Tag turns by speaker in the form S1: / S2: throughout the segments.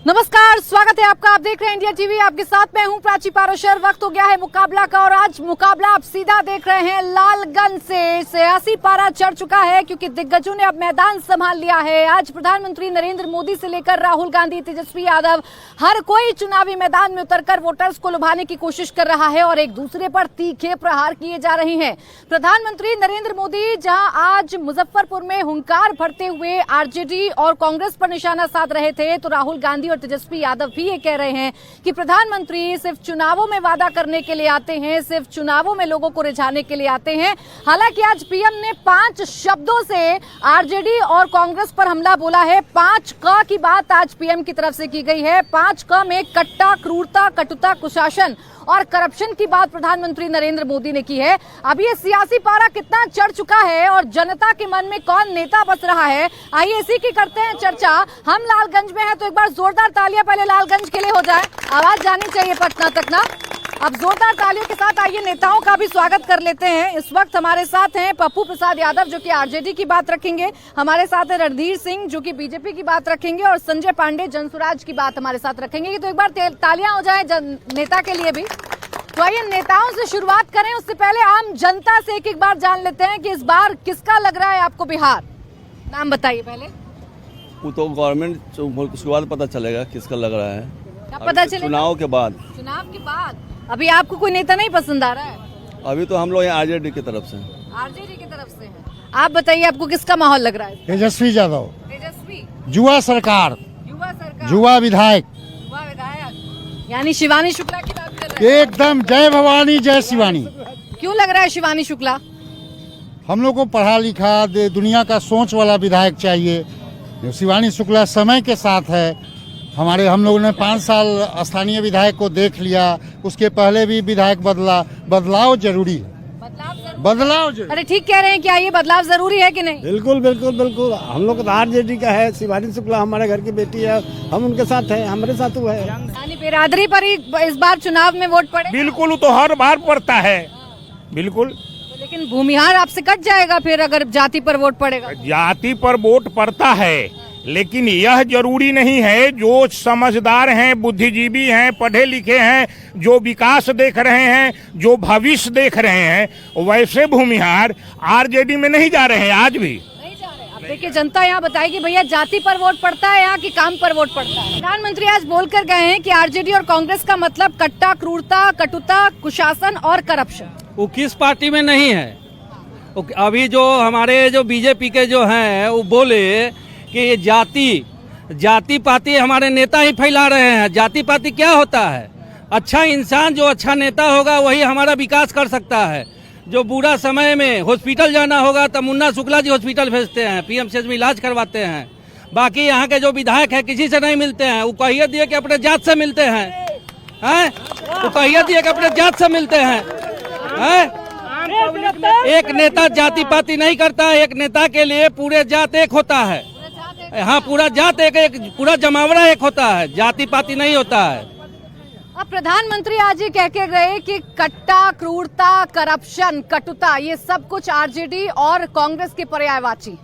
S1: नमस्कार, स्वागत है आपका। आप देख रहे हैं इंडिया टीवी। आपके साथ मैं हूं प्राची पाराशर। वक्त हो गया है मुकाबला का और आज मुकाबला आप सीधा देख रहे हैं लालगंज से। सियासी पारा चढ़ चुका है क्योंकि दिग्गजों ने अब मैदान संभाल लिया है। आज प्रधानमंत्री नरेंद्र मोदी से लेकर राहुल गांधी, तेजस्वी यादव, हर कोई चुनावी मैदान में उतरकर वोटर्स को लुभाने की कोशिश कर रहा है और एक दूसरे पर तीखे प्रहार किए जा रहे हैं। प्रधानमंत्री नरेंद्र मोदी जहां आज मुजफ्फरपुर में हुंकार भरते हुए आरजेडी और कांग्रेस पर निशाना साध रहे थे, तो राहुल गांधी और तेजस्वी यादव भी ये कह रहे हैं कि प्रधानमंत्री सिर्फ चुनावों में वादा करने के लिए आते हैं, सिर्फ चुनावों में लोगों को रिझाने के लिए आते हैं। हालांकि आज पीएम ने 5 शब्दों से आरजेडी और कांग्रेस पर हमला बोला है। 5 क की बात आज पीएम की तरफ से की गई है। 5 क में कट्टा, क्रूरता, कटुता, कुशासन और करप्शन की बात प्रधानमंत्री नरेंद्र मोदी ने की है। अब ये सियासी पारा कितना चढ़ चुका है और जनता के मन में कौन नेता बस रहा है, आइए इसी की करते हैं चर्चा। हम लालगंज में हैं तो एक बार जोरदार तालियां पहले लालगंज के लिए हो जाए, आवाज जानी चाहिए पटना तक ना। अब जोरदार तालियों के साथ आइए नेताओं का भी स्वागत कर लेते हैं। इस वक्त हमारे साथ हैं पप्पू प्रसाद यादव जो कि आरजेडी की बात रखेंगे, हमारे साथ है रणधीर सिंह जो कि बीजेपी की बात रखेंगे और संजय पांडे जनसुराज की बात हमारे साथ रखेंगे। तो एक बार तालियां हो जाए नेता के लिए भी। तो आइए नेताओं से शुरुआत करें, उससे पहले आम जनता से एक बार जान लेते हैं कि इस बार किसका लग रहा है आपको बिहार। नाम बताइए पहले।
S2: वो तो गवर्नमेंट उसके बाद पता चलेगा किसका लग रहा है।
S1: क्या पता चलेगा?
S2: चुनाव के बाद।
S1: चुनाव के बाद। अभी आपको कोई नेता नहीं पसंद आ रहा है?
S2: अभी तो हम लोग यहाँ आरजेडी की तरफ से।
S1: आरजेडी की तरफ से हैं। आप बताइए आपको किसका माहौल लग रहा है?
S3: तेजस्वी यादव।
S1: तेजस्वी।
S3: युवा सरकार।
S1: युवा सरकार।
S3: युवा विधायक।
S1: युवा विधायक यानी शिवानी शुक्ला की बात कर रहे हैं?
S3: एकदम जय भवानी जय शिवानी।
S1: क्यों लग रहा है शिवानी शुक्ला?
S3: हम लोग को पढ़ा लिखा दुनिया का सोच वाला विधायक चाहिए। शिवानी शुक्ला समय के साथ है। हम लोगों ने 5 साल स्थानीय विधायक को देख लिया, उसके पहले भी विधायक बदलाव जरूरी है। बदलाव जरूरी।
S1: अरे ठीक कह रहे हैं, क्या ये बदलाव जरूरी है कि नहीं?
S4: बिल्कुल बिल्कुल बिल्कुल। हम लोग आरजेडी का है, शिवानी शुक्ला हमारे घर की बेटी है, हम उनके साथ हैं, हमारे साथ वो है।
S1: यानी बिरादरी पर ही इस बार चुनाव में वोट पड़े?
S5: बिल्कुल, तो हर बार पड़ता है बिल्कुल।
S1: लेकिन भूमिहार आपसे कट जाएगा फिर अगर जाति पर वोट पड़ेगा।
S5: जाति पर वोट पड़ता है, लेकिन यह जरूरी नहीं है। जो समझदार हैं, बुद्धिजीवी हैं, पढ़े लिखे हैं, जो विकास देख रहे हैं, जो भविष्य देख रहे हैं, वैसे भूमिहार आरजेडी में नहीं जा रहे हैं आज भी।
S1: नहीं जा रहे। अब देखिए जनता यहाँ बताएगी भैया जाति पर वोट पड़ता है यहाँ की काम पर वोट पड़ता है। प्रधानमंत्री आज बोलकर गए हैं कि आरजेडी और कांग्रेस का मतलब कट्टा, क्रूरता, कटुता, कुशासन और करप्शन।
S6: वो किस पार्टी में नहीं है? अभी जो हमारे जो बीजेपी के जो हैं वो बोले कि ये जाति पाति हमारे नेता ही फैला रहे हैं। जाति पाति क्या होता है? अच्छा इंसान जो अच्छा नेता होगा वही हमारा विकास कर सकता है। जो बुरा समय में हॉस्पिटल जाना होगा तो मुन्ना शुक्ला जी हॉस्पिटल भेजते हैं, पीएमसीएच में इलाज करवाते हैं। बाकी यहाँ के जो विधायक है किसी से नहीं मिलते हैं। वो कहिए दिए कि अपने जात से मिलते हैं, वो कहिए दिए कि अपने जात से मिलते हैं। एक नेता जाति पाति नहीं करता है, एक नेता के लिए पूरे जात एक होता है। हाँ, पूरा जात एक पूरा जमावड़ा एक होता है, जाति पाति नहीं होता है।
S1: अब प्रधानमंत्री आज ये कह के गए कि कट्टा, क्रूरता, करप्शन, कटुता ये सब कुछ आरजेडी और कांग्रेस के पर्यायवाची।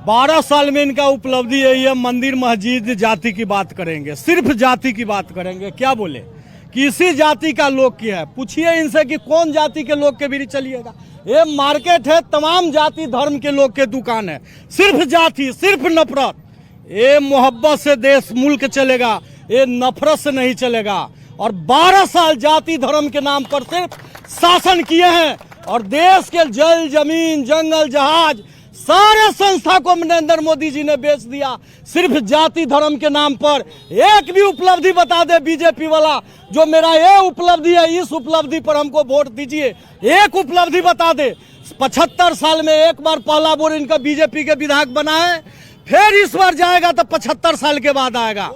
S4: 12 साल में इनका उपलब्धि है। ये मंदिर मस्जिद जाति की बात करेंगे, सिर्फ जाति की बात करेंगे। क्या बोले? किसी जाति का लोग क्या है? पूछिए इनसे कि कौन जाति के लोग के भी चलिएगा। ये मार्केट है, तमाम जाति धर्म के लोग के दुकान है। सिर्फ जाति, सिर्फ नफरत। ये मोहब्बत से देश मुल्क चलेगा, ये नफरत से नहीं चलेगा। और 12 साल जाति धर्म के नाम पर सिर्फ शासन किए हैं और देश के जल, जमीन, जंगल, जहाज सारे संस्था को नरेंद्र मोदी जी ने बेच दिया सिर्फ जाति धर्म के नाम पर। एक भी उपलब्धि बता दे बीजेपी वाला, जो मेरा ये उपलब्धि है, इस उपलब्धि पर हमको वोट दीजिए। एक उपलब्धि बता दे। 75 साल में एक बार पहला बार इनका बीजेपी के विधायक बना है, फिर इस बार जाएगा तो 75 साल के बाद आएगा।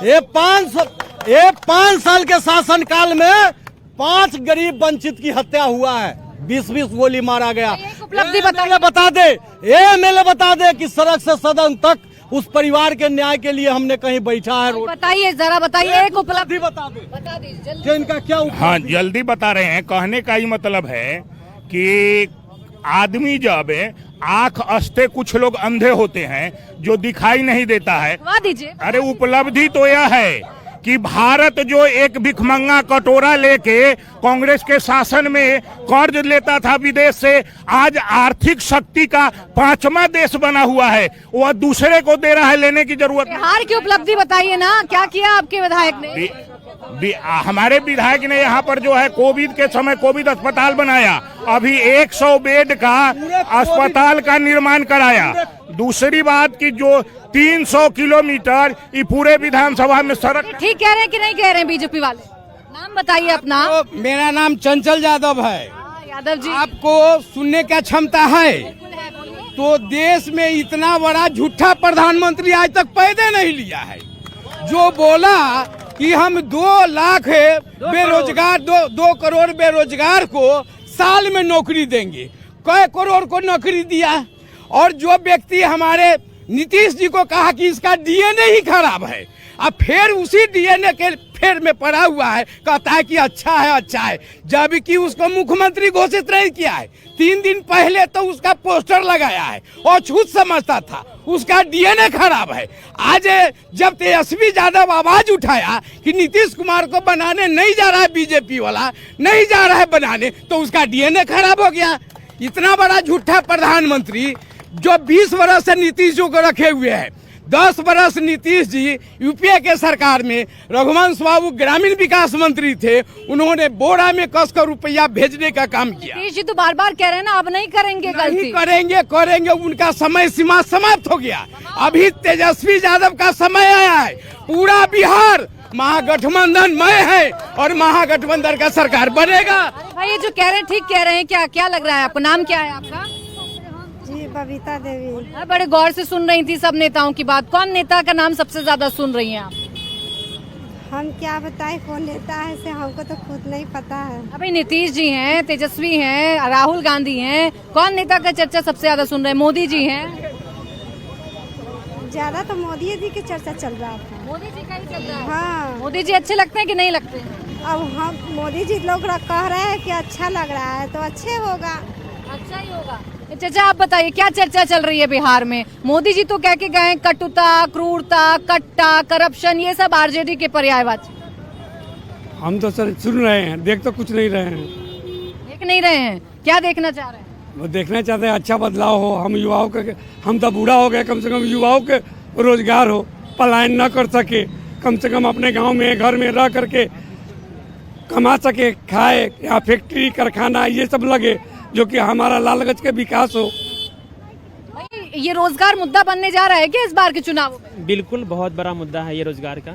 S4: ये 5 साल के शासन काल में 5 गरीब वंचित की हत्या हुआ है, 20-20 गोली मारा गया।
S1: उपलब्धि
S4: बता दे, एमएलए बता दे कि सड़क से सदन तक उस परिवार के न्याय के लिए हमने कहीं बैठा है।
S1: बताइए जरा, बताइए एक उपलब्धि
S4: बता दे,
S1: बता दीजिए
S4: कि इनका क्या उपलब्धि?
S5: हाँ, जल्दी बता रहे हैं। कहने का ही मतलब है कि आदमी जब आंख अस्ते कुछ लोग अंधे होते हैं जो दिखाई नहीं देता है।
S1: करवा दीजिए।
S5: अरे उपलब्धि तो यह है कि भारत जो एक भिखमंगा कटोरा लेके कांग्रेस के शासन में कर्ज लेता था विदेश से, आज आर्थिक शक्ति का 5वां देश बना हुआ है, वह दूसरे को दे रहा है, लेने की जरूरत नहीं।
S1: बिहार की उपलब्धि बताइए ना, क्या किया आपके विधायक ने?
S5: हमारे विधायक ने यहाँ पर जो है कोविड के समय कोविड अस्पताल बनाया, अभी 100 बेड का अस्पताल का निर्माण कराया। दूसरी बात कि जो 300 किलोमीटर ये पूरे विधानसभा में सड़क।
S1: ठीक कह रहे हैं कि नहीं कह रहे हैं बीजेपी वाले? नाम बताइए अपना।
S7: तो मेरा नाम चंचल यादव है।
S1: यादव जी,
S7: आपको सुनने का क्षमता है? तो देश में इतना बड़ा झूठा प्रधानमंत्री आज तक पैदा नहीं लिया है, जो बोला कि हम 2 लाख बेरोजगार 2 करोड़ बेरोजगार को साल में नौकरी देंगे। कई करोड़ को नौकरी दिया। और जो व्यक्ति हमारे नीतीश जी को कहा कि इसका डीएनए ही खराब है, अब फिर उसी डीएनए के फेर में पड़ा हुआ है, कहता है कि अच्छा है, जबकि उसको मुख्यमंत्री घोषित नहीं किया है। 3 दिन पहले तो उसका पोस्टर लगाया है और झूठ समझता था, उसका डीएनए खराब है। आज जब तेजस्वी यादव आवाज उठाया कि नीतीश कुमार को बनाने नहीं जा रहा है, बीजेपी वाला नहीं जा रहा है बनाने, तो उसका डीएनए खराब हो गया। इतना बड़ा झूठा प्रधानमंत्री जो 20 वर्ष से नीतीश जी को रखे हुए हैं। 10 वर्ष नीतीश जी यूपीए के सरकार में रघुवंश बाबू ग्रामीण विकास मंत्री थे, उन्होंने बोरा में कसकर रुपया भेजने का काम किया।
S1: नीतीश जी तो बार बार कह रहे हैं ना, अब नहीं करेंगे गलती।
S7: करेंगे, उनका समय सीमा समाप्त हो गया। अभी तेजस्वी यादव का समय आया है। पूरा बिहार महागठबंधन में है और महागठबंधन का सरकार बनेगा।
S1: भाई ये जो कह रहे हैं ठीक कह रहे हैं क्या? क्या लग रहा है आपको? नाम क्या है आपका?
S8: जी बबीता देवी।
S1: बड़े गौर से सुन रही थी सब नेताओं की बात, कौन नेता का नाम सबसे ज्यादा सुन रही हैं आप?
S8: हम क्या बताएं कौन नेता है से, हमको तो खुद नहीं पता है।
S1: अभी नीतीश जी हैं, तेजस्वी हैं, राहुल गांधी हैं, कौन नेता का चर्चा सबसे ज्यादा सुन रहे हैं? मोदी जी हैं।
S8: ज्यादा तो मोदी जी की चर्चा चल रहा था।
S1: मोदी जी का ही चल रहा है।
S8: हाँ,
S1: मोदी जी अच्छे लगते हैं कि नहीं लगते हैं?
S8: अब हम मोदी जी लोग कह रहे हैं कि अच्छा लग रहा है तो अच्छे होगा।
S1: अच्छा ही होगा। चाचा आप बताइए क्या चर्चा चल रही है बिहार में? मोदी जी तो कह के गए कटुता, क्रूरता, कट्टा, करप्शन, ये सब आरजेडी के पर्यायवाची।
S6: हम तो सर सुन रहे हैं, देख तो कुछ नहीं रहे हैं।
S1: देख नहीं रहे हैं, क्या देखना चाह रहे हैं?
S6: वो देखना चाहते हैं अच्छा बदलाव हो, हम युवाओं के, हम तो बूढ़ा हो गए, कम से कम युवाओं के रोजगार हो, पलायन न कर सके, कम से कम अपने गांव में घर में रह करके कमा सके, खाए, या फैक्ट्री कारखाना ये सब लगे जो कि हमारा लालगंज के विकास हो।
S1: भाई ये रोजगार मुद्दा बनने जा रहा है क्या इस बार के चुनाव में?
S9: बिल्कुल, बहुत बड़ा मुद्दा है ये रोजगार का।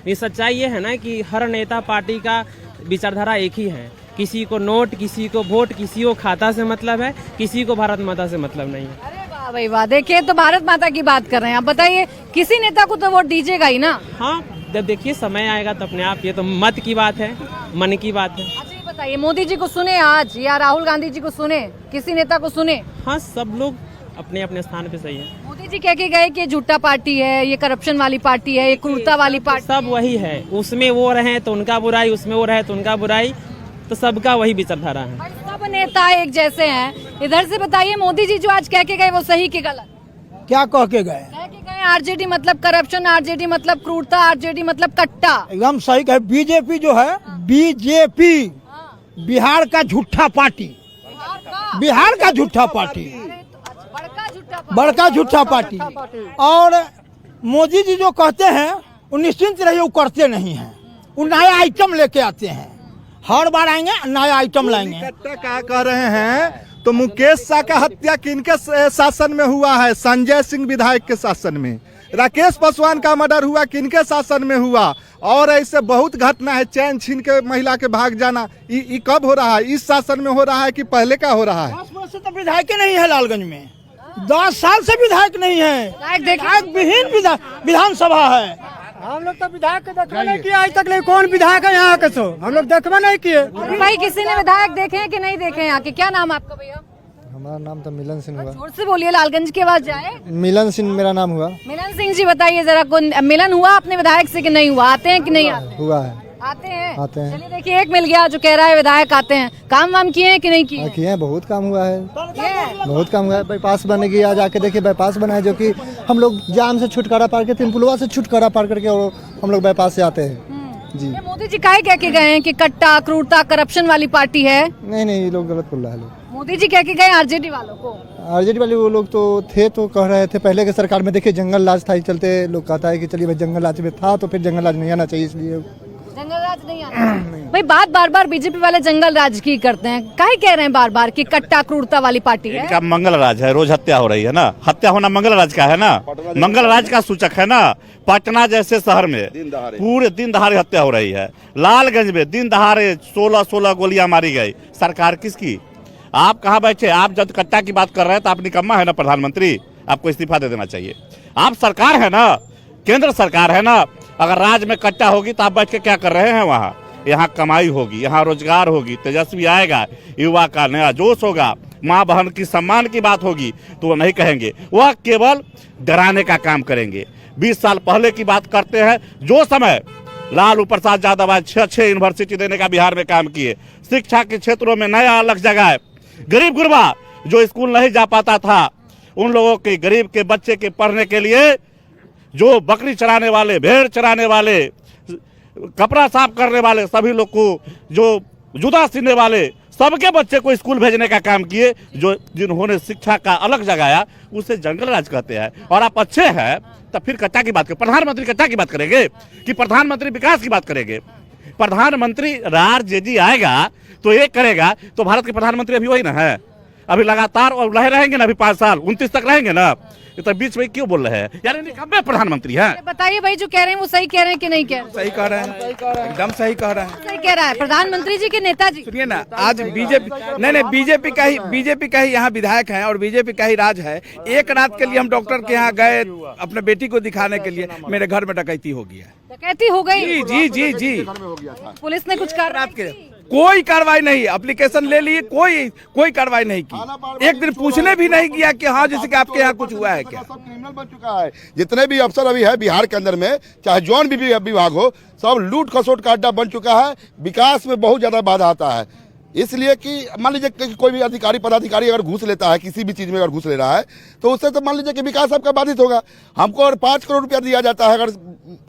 S9: ये सच्चाई ये है ना कि हर नेता पार्टी का विचारधारा एक ही है, किसी को नोट, किसी को वोट, किसी को खाता से मतलब है, किसी को भारत माता से मतलब नहीं है।
S1: अरे वाह भाई वाह, देखिए तो भारत माता की बात कर रहे हैं आप। बताइए किसी नेता को तो वोट दीजिएगा ही ना?
S9: हाँ, जब देखिए समय आएगा तो अपने आप, ये तो मत की बात है, मन की बात है।
S1: अच्छा ये बताइए मोदी जी को सुने आज या राहुल गांधी जी को सुने, किसी नेता को सुने?
S9: हाँ, सब लोग अपने अपने स्थान पे सही है।
S1: मोदी जी कह के गए कि झूठा पार्टी है, ये करप्शन वाली पार्टी है, ये क्रूरता वाली पार्टी।
S9: सब वही है, उसमें वो रहे तो उनका बुराई, उसमें वो रहे तो उनका बुराई, तो सबका वही विचारधारा है।
S1: सब नेता एक जैसे हैं। इधर से बताइए मोदी जी जो आज कह के गए वो सही कि गलत?
S7: क्या कह के गए?
S1: कह के गए आरजेडी मतलब करप्शन, आरजेडी मतलब क्रूरता, आरजेडी मतलब कट्टा।
S7: एकदम सही कहे। बीजेपी जो है, बीजेपी बिहार का झूठा पार्टी, बिहार का झूठा पार्टी, बड़का झूठा पार्टी। और मोदी जी जो कहते हैं वो निश्चिंत रहिए, वो करते नहीं हैं, वो नया आइटम लेके आते हैं, हर बार आएंगे नया आइटम लाएंगे।
S10: क्या कह रहे हैं तो मुकेश शाह का हत्या किनके शासन में हुआ है? संजय सिंह विधायक के शासन में। राकेश पासवान का मर्डर हुआ किनके शासन में हुआ? और ऐसे बहुत घटना है, चैन छीन के महिला के भाग जाना, ये कब हो रहा है? इस शासन में हो रहा है कि पहले का हो रहा है?
S7: 10 वर्ष से तो विधायक नहीं है लालगंज में, 10 साल से विधायक नहीं है, विधायक विहीन विधानसभा है। हम लोग तो विधायक के देखा नहीं किया आज तक, नहीं कौन विधायक है यहाँ के? सो हम लोग देखवा नहीं किए।
S1: भाई किसी ने विधायक देखे हैं कि नहीं देखे हैं यहाँ के? क्या नाम आपका भैया?
S11: हमारा नाम तो मिलन सिंह हुआ।
S1: जोर से बोलिए, लालगंज की आवाज जाए।
S11: मिलन सिंह मेरा नाम हुआ।
S1: मिलन सिंह जी बताइए जरा, मिलन हुआ अपने विधायक से कि नहीं हुआ? आते हैं कि नहीं आते?
S11: हुआ है।
S1: आते हैं?
S11: आते हैं।
S1: चलिए देखिए, एक मिल गया जो कह रहा है विधायक आते हैं। काम वाम किए हैं कि नहीं किए?
S11: किए हैं, बहुत काम हुआ है,
S1: किए?
S11: बहुत काम हुआ है। बाईपास बनेगी, आज आके देखिए बाईपास बना है, जो कि हम लोग जाम से छुटकारा पार करके, तिनपुलवा से छुटकारा पार करके और हम लोग बाईपास से आते हैं जी।
S1: ये मोदी जी काहे कह के गए हैं कि कट्टा, क्रूरता, करप्शन वाली पार्टी है?
S11: नहीं नहीं, ये लोग गलत बोल रहा है। लोग
S1: मोदी जी कह के गए आरजेडी वालों को।
S11: आरजेडी वाले वो लोग तो थे, तो कह रहे थे पहले के सरकार में देखिए जंगल राज था, चलते लोग कहता है कि चलिए भाई जंगल राज में था तो फिर जंगल राज नहीं आना चाहिए, इसलिए
S1: जंगल राज नहीं आना। भाई बात बार बार बीजेपी वाले जंगल राज की करते हैं, काहे कह रहे हैं बार बार कि कट्टा, क्रूरता वाली पार्टी है?
S12: इनका मंगल राज है, रोज हत्या हो रही है ना, हत्या होना मंगल राज का है ना, मंगल राज का सूचक है ना। पटना जैसे शहर में पूरे दिन दहाड़े हत्या हो रही है। लालगंज में दिन दहाड़े 16 गोलियां मारी गई। सरकार किसकी? आप कहाँ बैठे? आप जब कट्टा की बात कर रहे हैं तो आप निकम्मा है ना प्रधानमंत्री, आपको इस्तीफा दे देना चाहिए। आप सरकार है ना, केंद्र सरकार है ना। अगर राज्य में कट्टा होगी तो आप बैठ के क्या कर रहे हैं वहाँ? यहाँ कमाई होगी, यहाँ रोजगार होगी, तेजस्वी आएगा, युवा का नया जोश होगा, माँ बहन की सम्मान की बात होगी तो वो नहीं कहेंगे, वह केवल डराने का काम करेंगे। 20 साल पहले की बात करते हैं, जो समय लालू प्रसाद यादव आज 6 यूनिवर्सिटी देने का बिहार में काम किए, शिक्षा के क्षेत्रों में नया अलग जगह है। गरीब गुरबा जो स्कूल नहीं जा पाता था, उन लोगों के, गरीब के बच्चे के पढ़ने के लिए जो बकरी चराने वाले, भेड़ चराने वाले, कपड़ा साफ करने वाले, सभी लोग को, जो जुदा सीने वाले, सबके बच्चे को स्कूल भेजने का काम किए। जो जिन्होंने शिक्षा का अलग जगाया उसे जंगल राज कहते हैं। और आप अच्छे हैं तो फिर कट्टा की बात करें, प्रधानमंत्री कट्टा की बात करेंगे कि प्रधानमंत्री विकास की बात करेंगे? प्रधानमंत्री आरजेडी आएगा तो एक करेगा, तो भारत के प्रधानमंत्री अभी वही ना है, अभी लगातार और रहेंगे ना, अभी 5 साल 29 तक रहेंगे ना। ये तो बीच में क्यों बोल रहे हैं यार? निकम्मे प्रधानमंत्री हैं।
S1: बताइए भाई, जो कह रहे हैं वो सही कह रहे हैं कि नहीं कह रहे?
S7: सही कह रहे हैं, एकदम सही कह रहे हैं।
S1: सही कह रहा है प्रधानमंत्री जी के नेताजी।
S7: सुनिए ना, आज बीजेपी नहीं बीजेपी का ही यहाँ विधायक है और बीजेपी का ही राज है। एक रात के लिए हम डॉक्टर के यहाँ गए अपने बेटी को दिखाने के लिए, मेरे घर में डकैती हो गई है।
S1: डकैती हो गई?
S7: जी।
S1: पुलिस ने कुछ कार्रवाई?
S7: कोई कार्रवाई नहीं, एप्लीकेशन ले लिए, कोई कार्रवाई नहीं की। एक दिन पूछने भी नहीं किया कि हाँ जैसे कि आपके यहाँ कुछ हुआ है क्या।
S13: सब क्रिमिनल बन चुका है। जितने भी अफसर अभी है बिहार के अंदर में, चाहे जौन भी विभाग हो, सब लूट खसोट का अड्डा बन चुका है। विकास में बहुत ज्यादा बाधा आता है, इसलिए कि मान लीजिए कि कोई भी अधिकारी पदाधिकारी अगर घूस लेता है, किसी भी चीज में अगर घूस ले रहा है, तो उससे तो मान लीजिए कि विकास आपका बाधित होगा। हमको अगर 5 करोड़ रुपया दिया जाता है अगर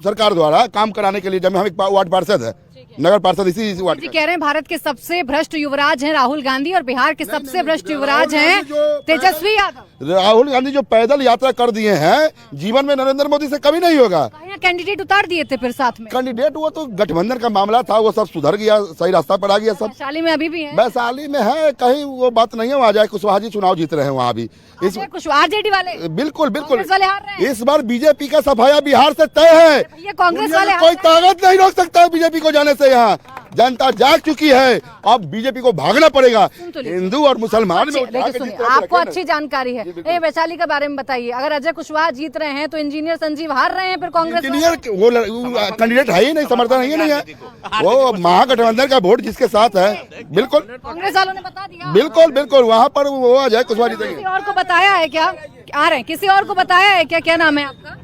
S13: सरकार द्वारा काम कराने के लिए, जब हम एक वार्ड पार्षद है, नगर पार्षद इसी वार्ड
S1: जी कह रहे हैं भारत के सबसे भ्रष्ट युवराज हैं राहुल गांधी और बिहार के सबसे भ्रष्ट युवराज हैं तेजस्वी यादव।
S13: राहुल गांधी जो पैदल यात्रा कर दिए हैं, जीवन में नरेंद्र मोदी से कभी नहीं होगा।
S1: कैंडिडेट उतार दिए थे फिर साथ में
S13: कैंडिडेट, वो तो गठबंधन का मामला था, वो सब सुधर गया, सही रास्ता पर आ गया सब।
S1: वैशाली में अभी भी है?
S13: वैशाली में है, कहीं वो बात नहीं है। वहाँ जाए कुशवाहा जी चुनाव जीत रहे हैं वहाँ भी।
S1: इस आरजेडी वाले
S13: बिल्कुल
S1: वाले हार रहे हैं।
S13: इस बार बीजेपी का सफाया बिहार से तय है।
S1: ये कांग्रेस वाले
S13: कोई ताकत नहीं रोक सकता है बीजेपी को जाने से। यहाँ जनता जाग चुकी है, अब बीजेपी को भागना पड़ेगा। हिंदू और मुसलमान में
S1: आपको अच्छी जानकारी है। वैशाली के बारे में बताइए, अगर अजय कुशवाहा जीत रहे हैं तो इंजीनियर संजीव हार रहे हैं, फिर कांग्रेस
S13: वो कैंडिडेट है ही नहीं, समर्थन नहीं है। वो महागठबंधन का वोट जिसके साथ है, बिल्कुल
S1: कांग्रेस वालों ने बता दिया।
S13: बिल्कुल वहाँ पर वो अजय कुशवाहा जीतेंगे।
S1: किसी और को बताया है क्या? आ रहे हैं, किसी और को बताया है क्या? क्या नाम है आपका?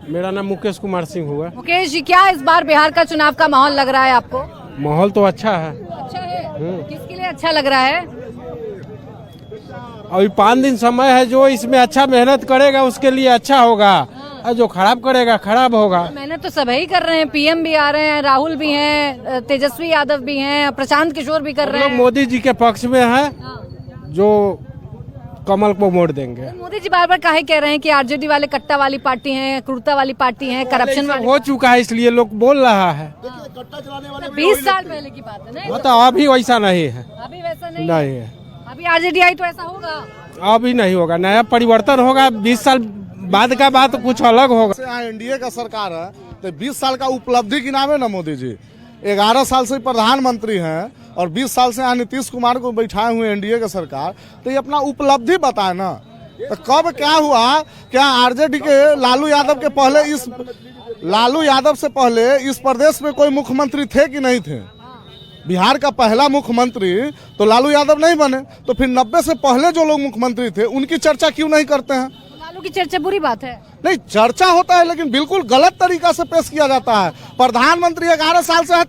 S14: मेरा नाम मुकेश कुमार सिंह हुआ।
S1: मुकेश जी, क्या इस बार बिहार का चुनाव का माहौल लग रहा है आपको?
S14: माहौल तो अच्छा है।
S1: अच्छा है? किसके लिए अच्छा लग रहा है?
S14: अभी 5 दिन समय है, जो इसमें अच्छा मेहनत करेगा उसके लिए अच्छा होगा, और जो खराब करेगा खराब होगा।
S1: मेहनत तो सभी कर रहे हैं, पीएम भी आ रहे हैं, राहुल भी हैं, तेजस्वी यादव भी हैं, प्रशांत किशोर भी कर रहे हैं।
S14: मोदी जी के पक्ष में है, जो कमल को वोट देंगे।
S1: मोदी जी बार बार काहे कह रहे हैं कि आरजेडी वाले कट्टा वाली पार्टी हैं, क्रूरता वाली पार्टी हैं, करप्शन वाली
S14: हो चुका है, इसलिए लोग बोल रहा है।
S1: 20 साल पहले की बात है ना?
S14: मतलब अभी वैसा नहीं है।
S1: अभी वैसा नहीं
S14: है।
S1: अभी आरजेडी आई तो ऐसा होगा?
S14: अभी नहीं होगा, नया परिवर्तन होगा। 20 साल बाद का बात कुछ अलग होगा।
S10: यहाँ एनडीए का सरकार है तो 20 साल का उपलब्धि की नाम है ना मोदी जी। 11 साल से प्रधानमंत्री हैं और 20 साल से यहाँ नीतीश कुमार को बैठाए हुए एनडीए का सरकार, तो ये अपना उपलब्धि बताए ना। तो कब क्या हुआ? क्या आरजेडी के लालू यादव से पहले इस प्रदेश में कोई मुख्यमंत्री थे कि नहीं थे? बिहार का पहला मुख्यमंत्री तो लालू यादव नहीं बने, तो फिर 90 से पहले जो लोग मुख्यमंत्री थे उनकी चर्चा क्यों नहीं करते हैं?
S1: लालू की चर्चा बुरी बात है?
S10: नहीं, चर्चा होता है लेकिन बिल्कुल गलत तरीका से पेश किया जाता है। प्रधानमंत्री 11 साल से है,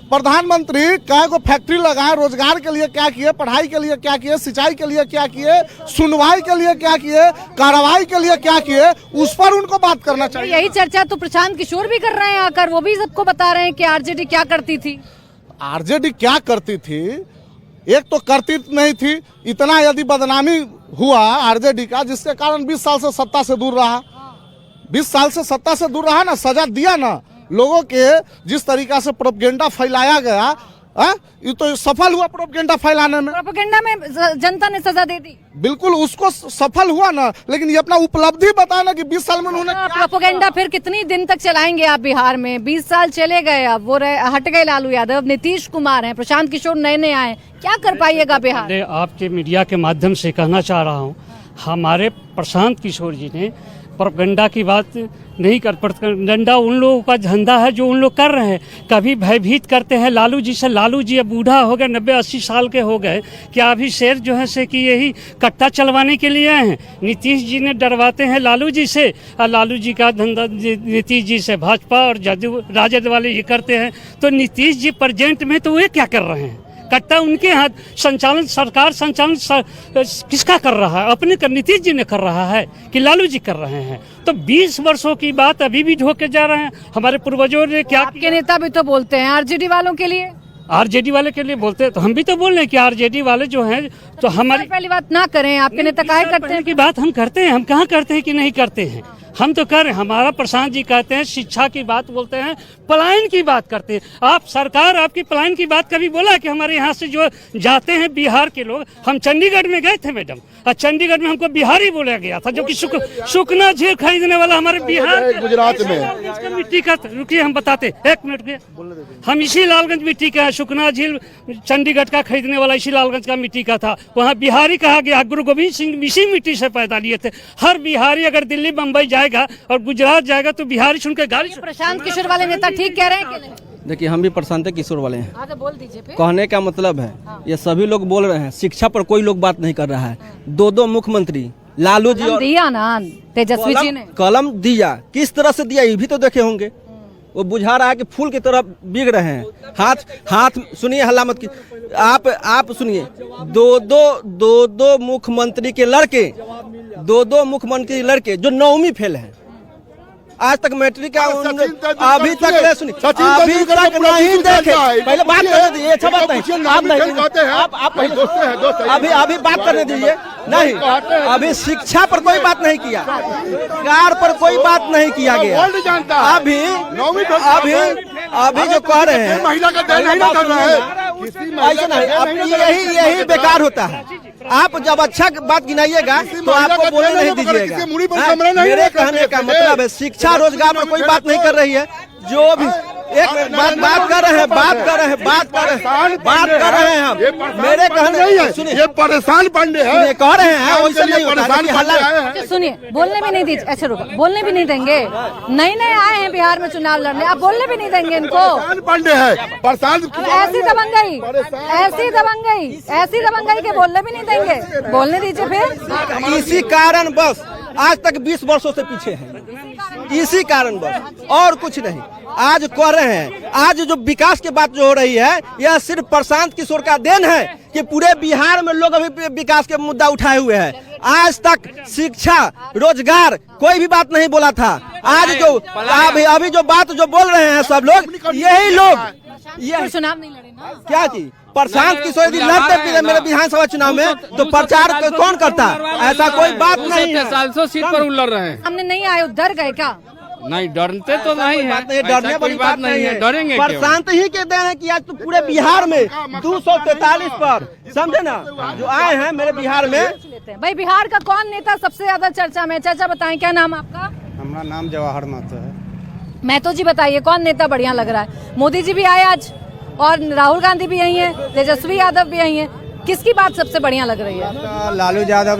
S10: प्रधानमंत्री क्या को फैक्ट्री लगाए, रोजगार के लिए क्या किए, पढ़ाई के लिए क्या किए, सिंचाई के लिए क्या किए, सुनवाई के लिए क्या किए, कार्रवाई के लिए क्या किए, उस पर उनको बात करना चाहिए।
S1: यही चर्चा तो प्रशांत किशोर भी कर रहे हैं आकर, वो भी सबको बता रहे हैं कि आरजेडी क्या करती थी।
S10: आरजेडी क्या करती थी? एक तो करती नहीं थी, इतना यदि बदनामी हुआ आरजेडी का, जिसके कारण 20 साल से सत्ता से दूर रहा, 20 साल से सत्ता से दूर रहा ना, सजा दिया ना लोगों के, जिस तरीका से प्रोपेगेंडा फैलाया गया, ये तो सफल हुआ प्रोपेगेंडा फैलाने में।
S1: प्रोपेगेंडा में जनता ने सजा दे दी,
S10: बिल्कुल उसको सफल हुआ ना, लेकिन ये अपना उपलब्धि बताना कि 20 साल में उन्होंने
S1: प्रोपेगेंडा फिर कितनी दिन तक चलाएंगे आप बिहार में? 20 साल चले गए, अब वो हट गए लालू यादव, नीतीश कुमार हैं, प्रशांत किशोर नए आए, क्या कर पाइएगा बिहार?
S6: आपके मीडिया के माध्यम से कहना चाह रहा हूँ, हमारे प्रशांत किशोर जी ने प्रोपेगेंडा की बात नहीं कर, प्रोपेगेंडा उन लोगों का धंधा है जो उन लोग कर रहे हैं। कभी भयभीत करते हैं लालू जी से, लालू जी अब बूढ़ा हो गए, 90-80 साल के हो गए, क्या अभी शेर जो है से कि यही कट्टा चलवाने के लिए आए हैं? नीतीश जी ने डरवाते हैं लालू जी से, और लालू जी का धंधा नीतीश जी से भाजपा और राजद वाले ये करते हैं। तो नीतीश जी प्रेजेंट में तो वे क्या कर रहे हैं? कट्टा उनके हाथ, संचालन सरकार संचालन किसका कर रहा है? अपने नीतीश जी ने कर रहा है कि लालू जी कर रहे हैं? तो 20 वर्षों की बात अभी भी ढोके जा रहे हैं। हमारे पूर्वजों ने क्या,
S1: आपके नेता भी तो बोलते हैं आरजेडी वालों के लिए,
S6: आरजेडी वाले के लिए बोलते हैं, तो हम भी तो बोल रहे हैं कि आरजेडी वाले जो हैं तो हमारी
S1: पहली बात ना करें, आपके नेता काहे करते हैं
S6: की बात हम करते हैं, हम कहाँ करते हैं कि नहीं करते हैं? हम तो कर रहे हैं। हमारा प्रशांत जी कहते हैं शिक्षा की बात बोलते हैं, पलायन की बात करते हैं। आप सरकार आपकी पलायन की बात कभी बोला कि हमारे यहाँ से जो जाते हैं बिहार के लोग? हम चंडीगढ़ में गए थे मैडम, और चंडीगढ़ में हमको बिहारी बोला गया था, जो कि सुकना झील खरीदने वाला हमारे बिहार
S13: गुजरात में
S6: मिट्टी का, रुकिए हम बताते, 1 मिनट के, हम इसी लालगंज मिट्टी का है, सुकना झील चंडीगढ़ का खरीदने वाला इसी लालगंज का मिट्टी का था, वहाँ बिहारी कहा गया। गुरु गोविंद सिंह इसी मिट्टी से पैदा लिए थे। हर बिहारी अगर दिल्ली बम्बई जाएगा और गुजरात जाएगा तो बिहारी सुन के गाली।
S1: प्रशांत किशोर वाले नेता ठीक कह रहे हैं कि नहीं?
S15: देखिए, हम भी प्रशांत किशोर वाले हैं।
S1: हाँ तो बोल दीजिए फिर।
S15: कहने का मतलब है, ये सभी लोग बोल रहे हैं, शिक्षा पर कोई लोग बात नहीं कर रहा है। 2 मुख्यमंत्री लालू जी और
S1: दिया ना तेजस्वी जी ने
S15: कलम दिया, किस तरह से दिया ये भी तो देखे होंगे। वो बुझा रहा है कि फूल की तरह बिग रहे हैं। हाथ सुनिए, हल्ला मत की, आप सुनिए। 2 मुख्यमंत्री के लड़के, 2 मुख्यमंत्री लड़के जो 9वीं फेल हैं, आज तक मैट्रिक का अभी तक सुनिए, अभी तक नहीं देखे। पहले बात करने दीजिए, अच्छा बात नहीं, आप नहीं, अभी बात करने दीजिए। नहीं, अभी शिक्षा पर कोई बात नहीं किया, कार पर कोई बात नहीं किया गया। अभी जो कह रहे हैं
S13: महिला का
S15: ऐसा नहीं, यही बेकार होता है। आप जब अच्छा बात गिनाइएगा तो आपको बोलने नहीं दीजिएगा। मेरे कहने का मतलब है, शिक्षा रोजगार पर कोई बात नहीं कर रही है। जो भी एक बात कर रहे हैं हम, मेरे कहने सुनिए,
S13: ये परेशान पांडे है,
S15: कह रहे हैं वैसे नहीं होता।
S1: सुनिए, बोलने भी नहीं दीजिए। अच्छा रुको, बोलने भी नहीं देंगे? नए आए हैं बिहार में चुनाव लड़ने, आप बोलने भी नहीं देंगे इनको?
S13: पांडे है परेशान,
S1: ऐसी दबंगई के बोलने भी नहीं देंगे। बोलने दीजिए फिर।
S15: इसी कारण बस आज तक 20 वर्षों से पीछे हैं, इसी कारण बस, और कुछ नहीं। आज कह रहे हैं, आज जो विकास की बात जो हो रही है, यह सिर्फ प्रशांत किशोर का देन है कि पूरे बिहार में लोग अभी विकास के मुद्दा उठाए हुए हैं। आज तक शिक्षा रोजगार कोई भी बात नहीं बोला था। आज जो अभी जो बात जो बोल रहे हैं सब लोग, यही लोग
S1: चुनाव नहीं लड़े ना,
S15: क्या चीज? प्रशांत किशोर यदि लड़ते मेरे विधानसभा चुनाव में तो प्रचार कौन करता? ऐसा कोई बात नहीं है।
S14: 450 सीट पर लड़ रहे हैं।
S1: हमने नहीं आए, डर गए क्या?
S14: नहीं, डरते तो नहीं है,
S15: डरने वाली बात नहीं है।
S14: डरेंगे
S15: प्रशांत ही के देन है कि आज तो पूरे बिहार में 243 पर, समझे ना, जो आए हैं मेरे बिहार में।
S1: भाई बिहार का कौन नेता सबसे ज्यादा चर्चा में? चाचा बताएं, क्या नाम आपका?
S14: हमारा नाम जवाहर महतो है।
S1: महतो जी बताइए, कौन नेता बढ़िया लग रहा है? मोदी जी भी आए आज, और राहुल गांधी भी यही है, तेजस्वी यादव भी यही है, किसकी बात सबसे बढ़िया लग रही है?
S14: लालू यादव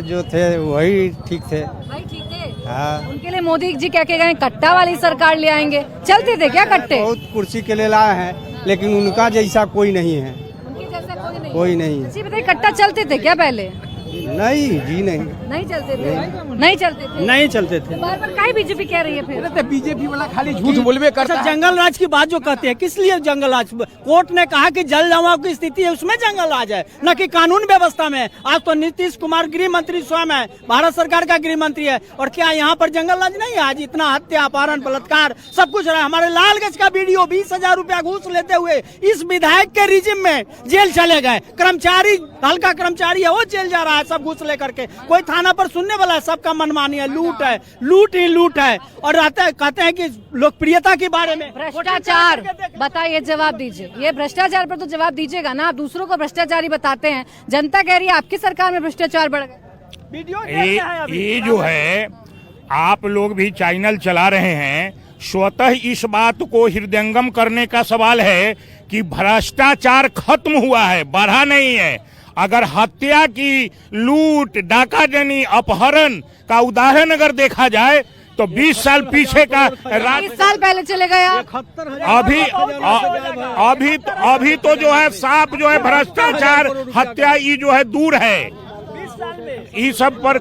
S14: जो थे वही ठीक थे।
S1: भाई ठीक थे।
S14: हाँ।
S1: उनके लिए मोदी जी कह के गए कट्टा वाली सरकार ले आएंगे, चलते थे क्या कट्टे?
S14: बहुत कुर्सी के लिए लाए हैं, लेकिन उनका जैसा कोई नहीं है।
S1: उनके जैसा कोई नहीं।
S14: कोई नहीं।
S1: जी बताइए, कट्टा चलते थे क्या पहले?
S7: नहीं जी नहीं
S1: नहीं चलते थे, नहीं चलते थे,
S7: नहीं चलते थे।
S1: बार बार काहे बीजेपी कह रही है फिर?
S7: बीजेपी वाला खाली झूठ बोलबे करता
S4: अच्छा, जंगल राज की बात जो कहते हैं, किस लिए जंगल राज? कोर्ट ने कहा कि जल जमाव की स्थिति है उसमें जंगल राज है, न कि कानून व्यवस्था में। आज तो नीतीश कुमार गृह मंत्री स्वयं है, भारत सरकार का गृह मंत्री है, और क्या यहाँ पर जंगल राज नहीं है? आज इतना हत्या, अपहरण, बलात्कार सब कुछ रहा है। हमारे लालगंज का वीडियो 20,000 रुपया घूस लेते हुए इस विधायक के रिजिम में जेल चले गए। कर्मचारी, हल्का कर्मचारी है, वो जेल जा रहा है सब घूस लेकर के। कोई थाना पर सुनने वाला है? सबका मनमानी है, लूट है, लूट ही लूट है। और कहते हैं कि लोकप्रियता के बारे में
S1: भ्रष्टाचार, बताइए, जवाब दीजिए। ये भ्रष्टाचार पर तो जवाब दीजिएगा ना, आप दूसरों को भ्रष्टाचारी बताते हैं। जनता कह रही है आपकी सरकार में भ्रष्टाचार बढ़ गया।
S5: ये जो है, आप लोग भी चैनल चला रहे हैं, स्वतः इस बात को हृदयंगम करने का सवाल है कि भ्रष्टाचार खत्म हुआ है, बढ़ा नहीं है। अगर हत्या की, लूट, डाकाजनी, अपहरण का उदाहरण अगर देखा जाए तो 20 साल पीछे का
S1: 20 साल पहले चले गए आप।
S5: अभी तो जो है साफ जो है भ्रष्टाचार, हत्या, ये जो है दूर है। ये सब पर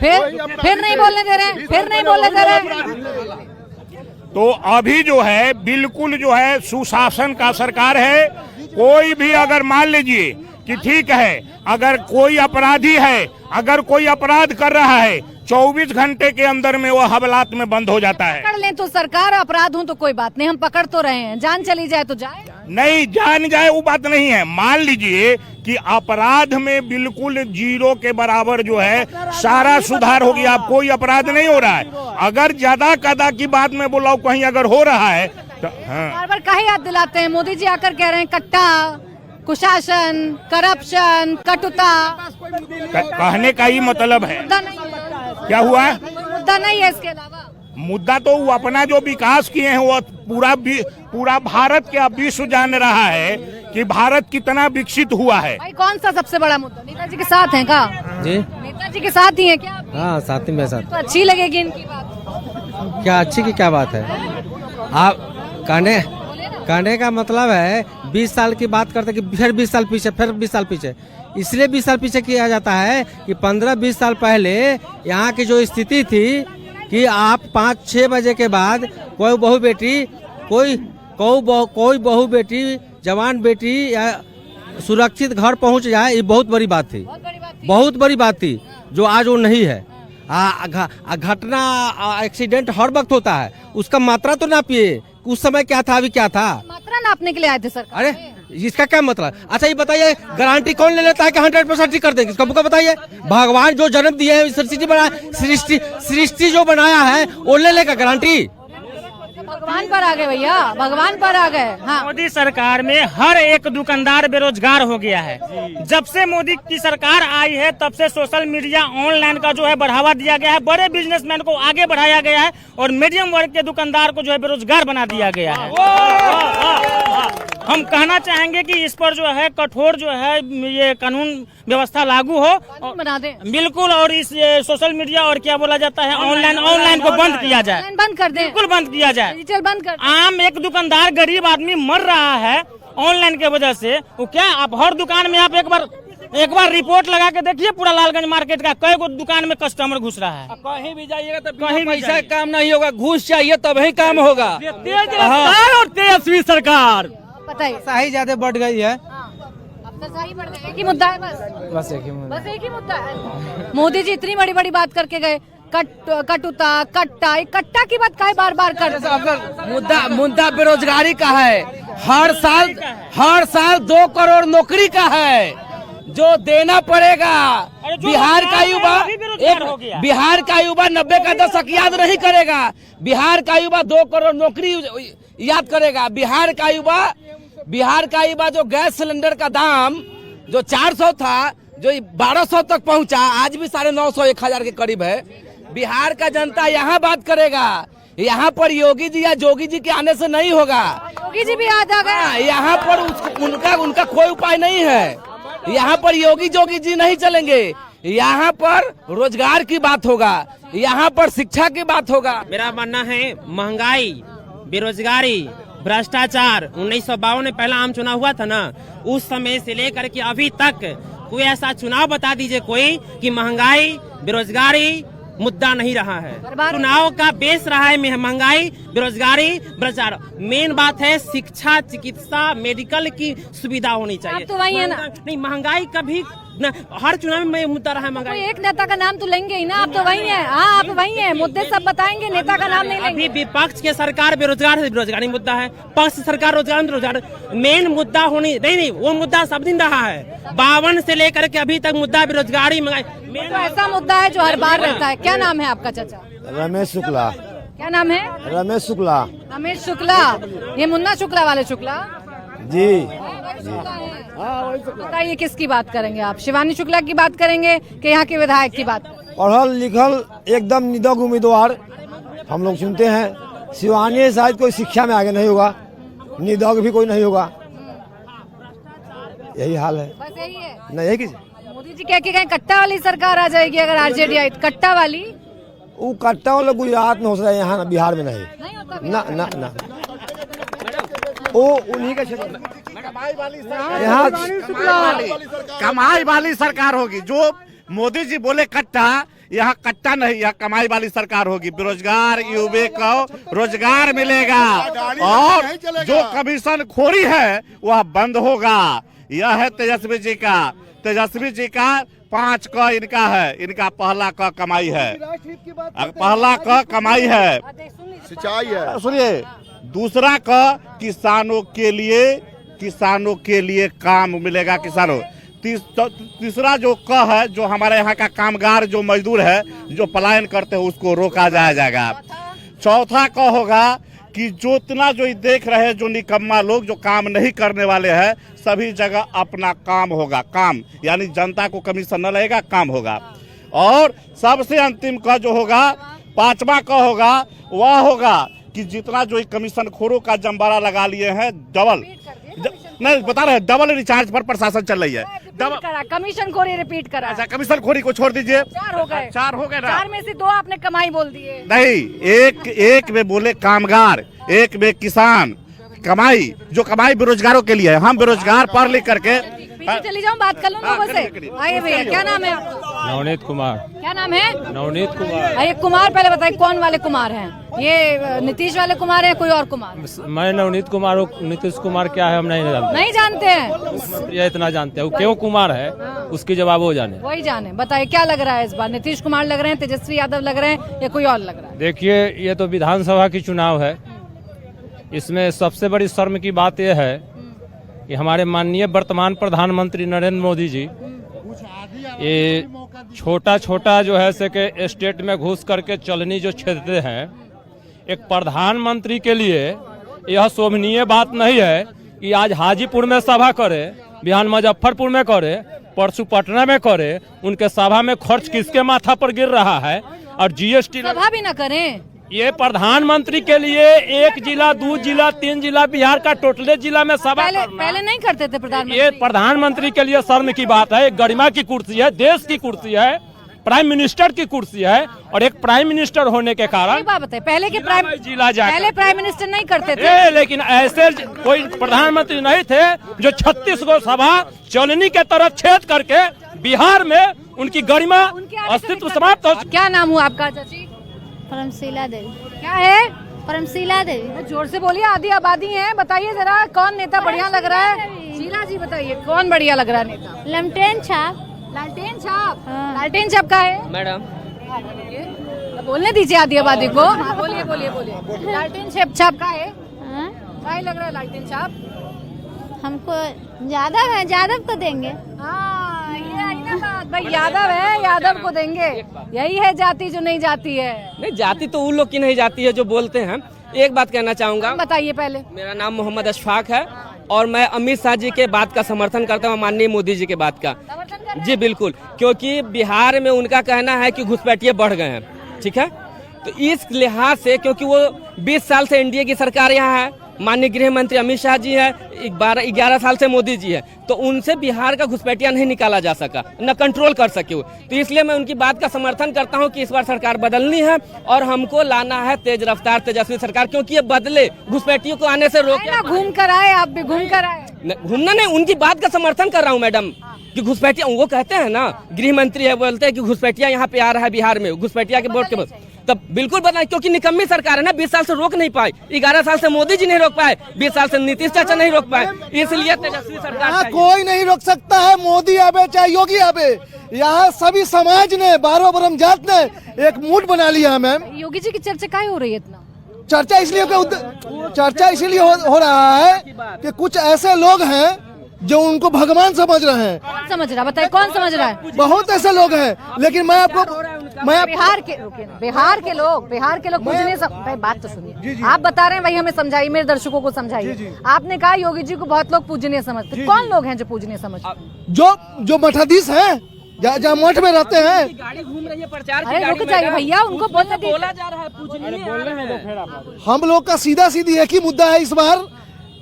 S1: फिर नहीं बोलने दे रहे, फिर नहीं बोलने दे रहे।
S5: तो अभी जो है बिल्कुल जो है सुशासन का सरकार है। कोई भी अगर मान लीजिए कि ठीक है, अगर कोई अपराधी है, अगर कोई अपराध कर रहा है, 24 घंटे के अंदर में वो हवालात में बंद हो जाता है।
S1: पकड़ लें तो सरकार, अपराध हो तो कोई बात नहीं, हम पकड़ तो रहे हैं। जान चली जाए तो जाए,
S5: नहीं जान जाए वो बात नहीं है। मान लीजिए कि अपराध में बिल्कुल 0 के बराबर जो है सारा सुधार हो गया, कोई अपराध नहीं हो रहा है। अगर ज्यादा कदा की बात में बोला कहीं अगर हो रहा है तो
S1: बार बार काहे याद दिलाते हैं? मोदी जी आकर कह रहे हैं कट्टा, कुशासन, करप्शन, कटुता।
S5: कहने का ही मतलब है। क्या हुआ?
S1: मुद्दा नहीं है इसके अलावा।
S5: मुद्दा तो वो अपना जो विकास किए हैं वो पूरा भारत क्या विश्व जान रहा है कि भारत कितना विकसित हुआ है।
S1: भाई कौन सा सबसे बड़ा मुद्दा? नेताजी के साथ हैं का?
S14: जी,
S1: नेताजी के साथ ही हैं क्या?
S14: हाँ, साथ ही में साथ।
S1: तो अच्छी लगेगी इनकी बात।
S14: क्या अच्छी की क्या बात है? आप कहने का मतलब है 20 साल की बात करते कि फिर 20 साल पीछे, फिर 20 साल पीछे। इसलिए 20 साल पीछे किया जाता है कि 15-20 साल पहले यहाँ की जो स्थिति थी कि आप 5-6 बजे के बाद कोई बहू बेटी, जवान बेटी या सुरक्षित घर पहुँच जाए, ये बहुत बड़ी बात थी, बहुत बड़ी बात थी, जो आज वो नहीं है। घटना, एक्सीडेंट हर वक्त होता है, उसका मात्रा तो नापिए। उस समय क्या था, अभी क्या था?
S1: मात्रा नापने के लिए आए थे सर।
S14: अरे इसका क्या मतलब? अच्छा ये बताइए, गारंटी कौन ले लेता है कि 100% ठीक कर देंगे? इसका मुझको बताइए। भगवान जो जन्म दिए है, सृष्टि जो बनाया है, वो ले लेगा गारंटी?
S1: भगवान पर आ गए भैया, भगवान पर आ गए। हाँ।
S16: मोदी सरकार में हर एक दुकानदार बेरोजगार हो गया है। जब से मोदी की सरकार आई है तब से सोशल मीडिया, ऑनलाइन का जो है बढ़ावा दिया गया है, बड़े बिजनेसमैन को आगे बढ़ाया गया है और मीडियम वर्ग के दुकानदार को जो है बेरोजगार बना दिया गया है। हम कहना चाहेंगे कि इस पर जो है कठोर जो है ये कानून व्यवस्था लागू हो,
S1: बना दें
S16: बिल्कुल। और इस सोशल मीडिया और क्या बोला जाता है, ऑनलाइन को बंद किया जाए,
S1: बंद कर दें,
S16: बिल्कुल बंद किया जाए,
S1: डिजिटल बंद कर।
S16: आम एक दुकानदार, गरीब आदमी मर रहा है ऑनलाइन के वजह से। वो क्या, आप हर दुकान में आप एक बार रिपोर्ट लगा के देखिए पूरा लालगंज मार्केट का, कई दुकान में कस्टमर घुस रहा है।
S6: कहीं भी जाइएगा तो कहीं पैसा काम नहीं होगा, घूस चाहिए तभी काम होगा।
S4: तेज रफ्तार और तेजस्वी सरकार
S14: सही ज्यादा बढ़ गई है।
S1: सही बढ़ गई, एक ही मुद्दा है बस
S14: एक ही
S1: मुद्दा है। मोदी जी इतनी बड़ी बड़ी बात करके गए, कटुता, कट्टा की बात काहे बार बार कर?
S6: मुद्दा बेरोजगारी का है। हर साल 2 करोड़ नौकरी का है जो देना पड़ेगा। बिहार का युवा 90 का दशक याद नहीं करेगा। बिहार का युवा 2 करोड़ नौकरी याद करेगा। बिहार का युवा जो गैस सिलेंडर का दाम जो 400 था, जो 1200 तक पहुंचा, आज भी 950-1000 के करीब है। बिहार का जनता यहाँ बात करेगा। यहाँ पर योगी जी या जोगी जी के आने से नहीं होगा।
S1: योगी जी भी याद आ गए।
S6: यहाँ पर उनका कोई उपाय नहीं है। यहाँ पर योगी जोगी जी नहीं चलेंगे। यहाँ पर रोजगार की बात होगा, यहाँ पर शिक्षा की बात होगा।
S16: मेरा मानना है महंगाई, बेरोजगारी
S9: भ्रष्टाचार 1952 में पहला आम चुनाव हुआ था ना, उस समय से लेकर के अभी तक कोई ऐसा चुनाव बता दीजिए कोई कि महंगाई बेरोजगारी मुद्दा नहीं रहा है। चुनाव का बेस रहा है महंगाई बेरोजगारी भ्रष्टाचार। मेन बात है शिक्षा चिकित्सा मेडिकल की सुविधा होनी चाहिए।
S1: तो वही है ना,
S9: नहीं महंगाई कभी न, हर चुनाव में मुद्दा रहा है महंगाई।
S1: एक नेता का नाम तो लेंगे ही ना, आप तो वही है। हाँ आप वही है, मुद्दे सब बताएंगे, नेता का नाम नहीं लेंगे।
S9: अभी विपक्ष के सरकार बेरोजगार है, बेरोजगारी मुद्दा है। पक्ष सरकार रोजगार मेन मुद्दा होनी नहीं, वो मुद्दा सब दिन रहा है। 52 से लेकर के अभी तक मुद्दा बेरोजगारी महंगाई।
S1: तो ऐसा मुद्दा है जो हर बार रहता है। क्या नाम है आपका चाचा?
S17: रमेश शुक्ला।
S1: क्या नाम है?
S17: रमेश शुक्ला।
S1: रमेश शुक्ला, ये मुन्ना शुक्ला वाले शुक्ला
S17: जी।
S1: बताइए किसकी बात करेंगे आप? शिवानी शुक्ला की बात करेंगे कि यहाँ के विधायक की बात?
S17: पढ़ल लिखल एकदम निडर उम्मीदवार हम लोग चुनते हैं। शिवानी शायद कोई शिक्षा में आगे नहीं होगा, निडर भी कोई नहीं होगा, यही हाल है।
S1: बस यही है।
S17: नहीं है कि
S1: मोदी जी कह के कहीं कट्टा वाली सरकार आ जाएगी अगर आरजेडी आई? कट्टा वाली?
S17: वो कट्टा वाला गुजरात में हो सकता है, यहाँ बिहार में नहीं। ना ना ना, वो उन्हीं का क्षेत्र।
S12: यहाँ कमाई वाली सरकार होगी। जो मोदी जी बोले कट्टा, यहाँ कट्टा नहीं, यहाँ कमाई वाली सरकार होगी। बेरोजगार युवा को रोजगार मिलेगा और जो कमीशन खोरी है वह बंद होगा। यह है तेजस्वी जी का। तेजस्वी जी का 5 का इनका है, इनका पहला का कमाई है, पहला का कमाई है,
S13: सिंचाई है।
S12: सुनिए, दूसरा का किसानों के लिए काम मिलेगा किसानों। तीसरा जो क है, जो हमारे यहाँ का कामगार जो मजदूर है जो पलायन करते हैं उसको रोका जाएगा। चौथा क होगा कि जो इतना जो देख रहे हैं जो निकम्मा लोग जो काम नहीं करने वाले हैं, सभी जगह अपना काम होगा। काम यानी जनता को कमीशन न लगेगा, काम होगा। और सबसे अंतिम का जो होगा, 5वां का होगा, वह होगा कि जितना जो कमीशन खोरों का जम्बारा लगा लिए हैं, डबल नहीं बता रहे, डबल रिचार्ज पर प्रशासन चल रही है।
S1: कमीशन खोरी रिपीट करा।
S12: अच्छा, कमीशन खोरी को छोड़ दीजिए।
S1: 4 हो गए।
S12: 4 हो गए ना।
S1: 4 में से 2 आपने कमाई बोल दिए।
S12: नहीं, एक में बोले कामगार, एक में किसान। कमाई जो कमाई बेरोजगारों के लिए है। हम बेरोजगार पढ़ लिख करके
S1: पीछे चली जाऊं, बात कर लूं लोगों से। आइए भैया, क्या नाम है आपका?
S18: नवनीत कुमार।
S1: क्या नाम है?
S18: नवनीत कुमार।
S1: अरे कुमार, पहले बताइए कौन वाले कुमार हैं? ये नीतीश वाले कुमार हैं, कोई और कुमार?
S18: मैं नवनीत कुमार हूँ। नीतीश कुमार क्या है हम नहीं जानते।
S1: नहीं जानते हैं?
S18: ये इतना जानते हैं, वो क्यों कुमार है उसकी जवाब वो जाने।
S1: वही जाने। बताइए क्या लग रहा है इस बार? नीतीश कुमार लग रहे हैं, तेजस्वी यादव लग रहे हैं, या कोई और लग रहा है?
S18: देखिए, ये तो विधानसभा की चुनाव है। इसमें सबसे बड़ी शर्म की बात यह है कि हमारे माननीय वर्तमान प्रधानमंत्री नरेंद्र मोदी जी ये छोटा जो है से के स्टेट में घुस करके चलनी जो छेदते हैं, एक प्रधानमंत्री के लिए यह शोभनीय बात नहीं है कि आज हाजीपुर में सभा करे, बिहार मुजफ्फरपुर में करे, परसों पटना में करे। उनके सभा में खर्च किसके माथा पर गिर रहा है? और जीएसटी
S1: सभा भी न करें।
S18: ये प्रधानमंत्री के लिए 1 जिला 2 जिला 3 जिला बिहार का टोटले जिला में सभा
S1: पहले नहीं करते थे प्रधानमंत्री।
S18: ये प्रधानमंत्री के लिए शर्म की बात है। एक गरिमा की कुर्सी है, देश की कुर्सी है, प्राइम मिनिस्टर की कुर्सी है, और एक प्राइम मिनिस्टर होने के कारण
S1: बात बताए, पहले के पहले प्राइम मिनिस्टर नहीं करते थे।
S18: लेकिन ऐसे कोई प्रधानमंत्री नहीं थे जो 36 गो सभा चलनी के तरफ छेद करके बिहार में उनकी गरिमा अस्तित्व समाप्त हो।
S1: क्या नाम हुआ आपका चाची?
S8: परमशीला देवी।
S1: क्या है?
S8: परमशीला देवी।
S1: जोर से बोलिए, आधी आबादी है। बताइए जरा कौन नेता बढ़िया लग रहा है? शीला जी बताइए कौन बढ़िया लग रहा है नेता?
S8: लमटेन छाप।
S1: लालटेन छाप। लालटेन छाप का है
S9: मैडम?
S1: बोलने दीजिए आधी आबादी को। बोलिए बोलिए बोलिए। लालटेन छाप का है? क्या लग रहा है लालटेन छाप?
S8: हमको यादव है, यादव को देंगे।
S1: हाँ, ये आई ना बात भाई, यादव है, यादव को देंगे। यही है जाति जो नहीं जाती है।
S9: नहीं, जाति तो उन लोग की नहीं जाती है जो बोलते हैं। एक बात कहना चाहूँगा।
S1: बताइए पहले।
S9: मेरा नाम मोहम्मद अशफाक है और मैं अमित शाह जी के बात का समर्थन करता हूँ, माननीय मोदी जी के बात का। जी बिल्कुल, क्योंकि बिहार में उनका कहना है कि घुसपैठिए बढ़ गए हैं। ठीक है, तो इस लिहाज से क्योंकि वो 20 साल से एनडीए की सरकार यहाँ है,
S15: माननीय गृह मंत्री अमित शाह जी है, 11 साल से मोदी जी है, तो उनसे बिहार का घुसपैठिया नहीं निकाला जा सका, न कंट्रोल कर सके वो। तो इसलिए मैं उनकी बात का समर्थन करता हूं कि इस बार सरकार बदलनी है और हमको लाना है तेज रफ्तार तेजस्वी सरकार, क्योंकि ये बदले घुसपैठियों को आने से रोके।
S1: घूम कर आए, आप भी घूम कर आए।
S15: घूमना नहीं, उनकी बात का समर्थन कर रहा हूँ मैडम कि घुसपैठिया, वो कहते हैं ना, गृह मंत्री है, बोलते हैं कि घुसपैठिया यहाँ पे आ रहा है बिहार में, घुसपैठिया के वोट के बस, तब बिल्कुल बताएं, क्योंकि निकम्मी सरकार है ना, 20 साल से रोक नहीं पाए, 11 साल से मोदी जी नहीं रोक पाए, 20 साल से नीतीश चाचा नहीं रोक पाए, इसलिए तेजस्वी सरकार
S11: कोई नहीं रोक सकता है, मोदी आवे चाहे योगी आवे, यहाँ सभी समाज ने, 12 ब्रह्म जात ने एक मूड बना लिया है। मैम,
S1: योगी जी की चर्चा काहे हो रही है इतना?
S11: चर्चा इसलिए हो रहा है कि कुछ ऐसे लोग हैं जो उनको भगवान समझ रहे हैं।
S1: कौन समझ रहा है, बताइए कौन समझ रहा है?
S11: बहुत ऐसे लोग हैं, लेकिन
S1: बिहार के लोग कुछ नहीं बात तो सुनिए, आप बता रहे हैं, वही हमें समझाइए, मेरे दर्शकों को समझाइए। आपने कहा योगी जी को बहुत लोग पूजनीय समझते, कौन लोग हैं जो पूजनीय समझते?
S11: जो मठाधीश हैं, जहाँ मठ में रहते हैं।
S15: गाड़ी घूम रही है प्रचार की,
S1: अरे रुक जाइए भैया, उनको
S15: बोला जा रहा है, पूजनीय।
S11: हम लोग का सीधा सीधी एक ही मुद्दा है इस बार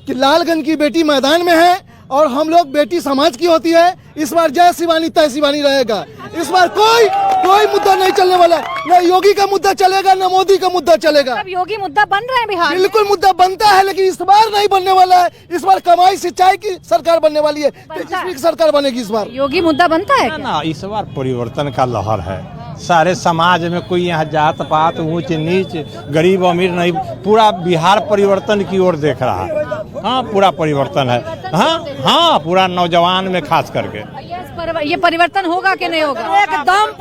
S11: कि लालगंज की बेटी मैदान में है और हम लोग बेटी समाज की होती है। इस बार जय शिवानी तय शिवानी रहेगा। इस बार कोई मुद्दा नहीं चलने वाला, न योगी का मुद्दा चलेगा न मोदी का मुद्दा चलेगा।
S1: अब योगी मुद्दा बन रहे हैं बिहार में?
S11: बिल्कुल मुद्दा बनता है, लेकिन इस बार नहीं बनने वाला है। इस बार कमाई सिंचाई की सरकार बनने वाली है, तेजस्वी की सरकार बनेगी इस बार।
S1: योगी मुद्दा बनता है
S18: ना, इस बार परिवर्तन का लहर है। सारे समाज में कोई यहाँ जात पात ऊंच नीच गरीब अमीर नहीं, पूरा बिहार परिवर्तन की ओर देख रहा है। हाँ, पूरा परिवर्तन है। हाँ, पूरा नौजवान में खास करके।
S1: ये परिवर्तन होगा कि नहीं होगा?
S14: एकदम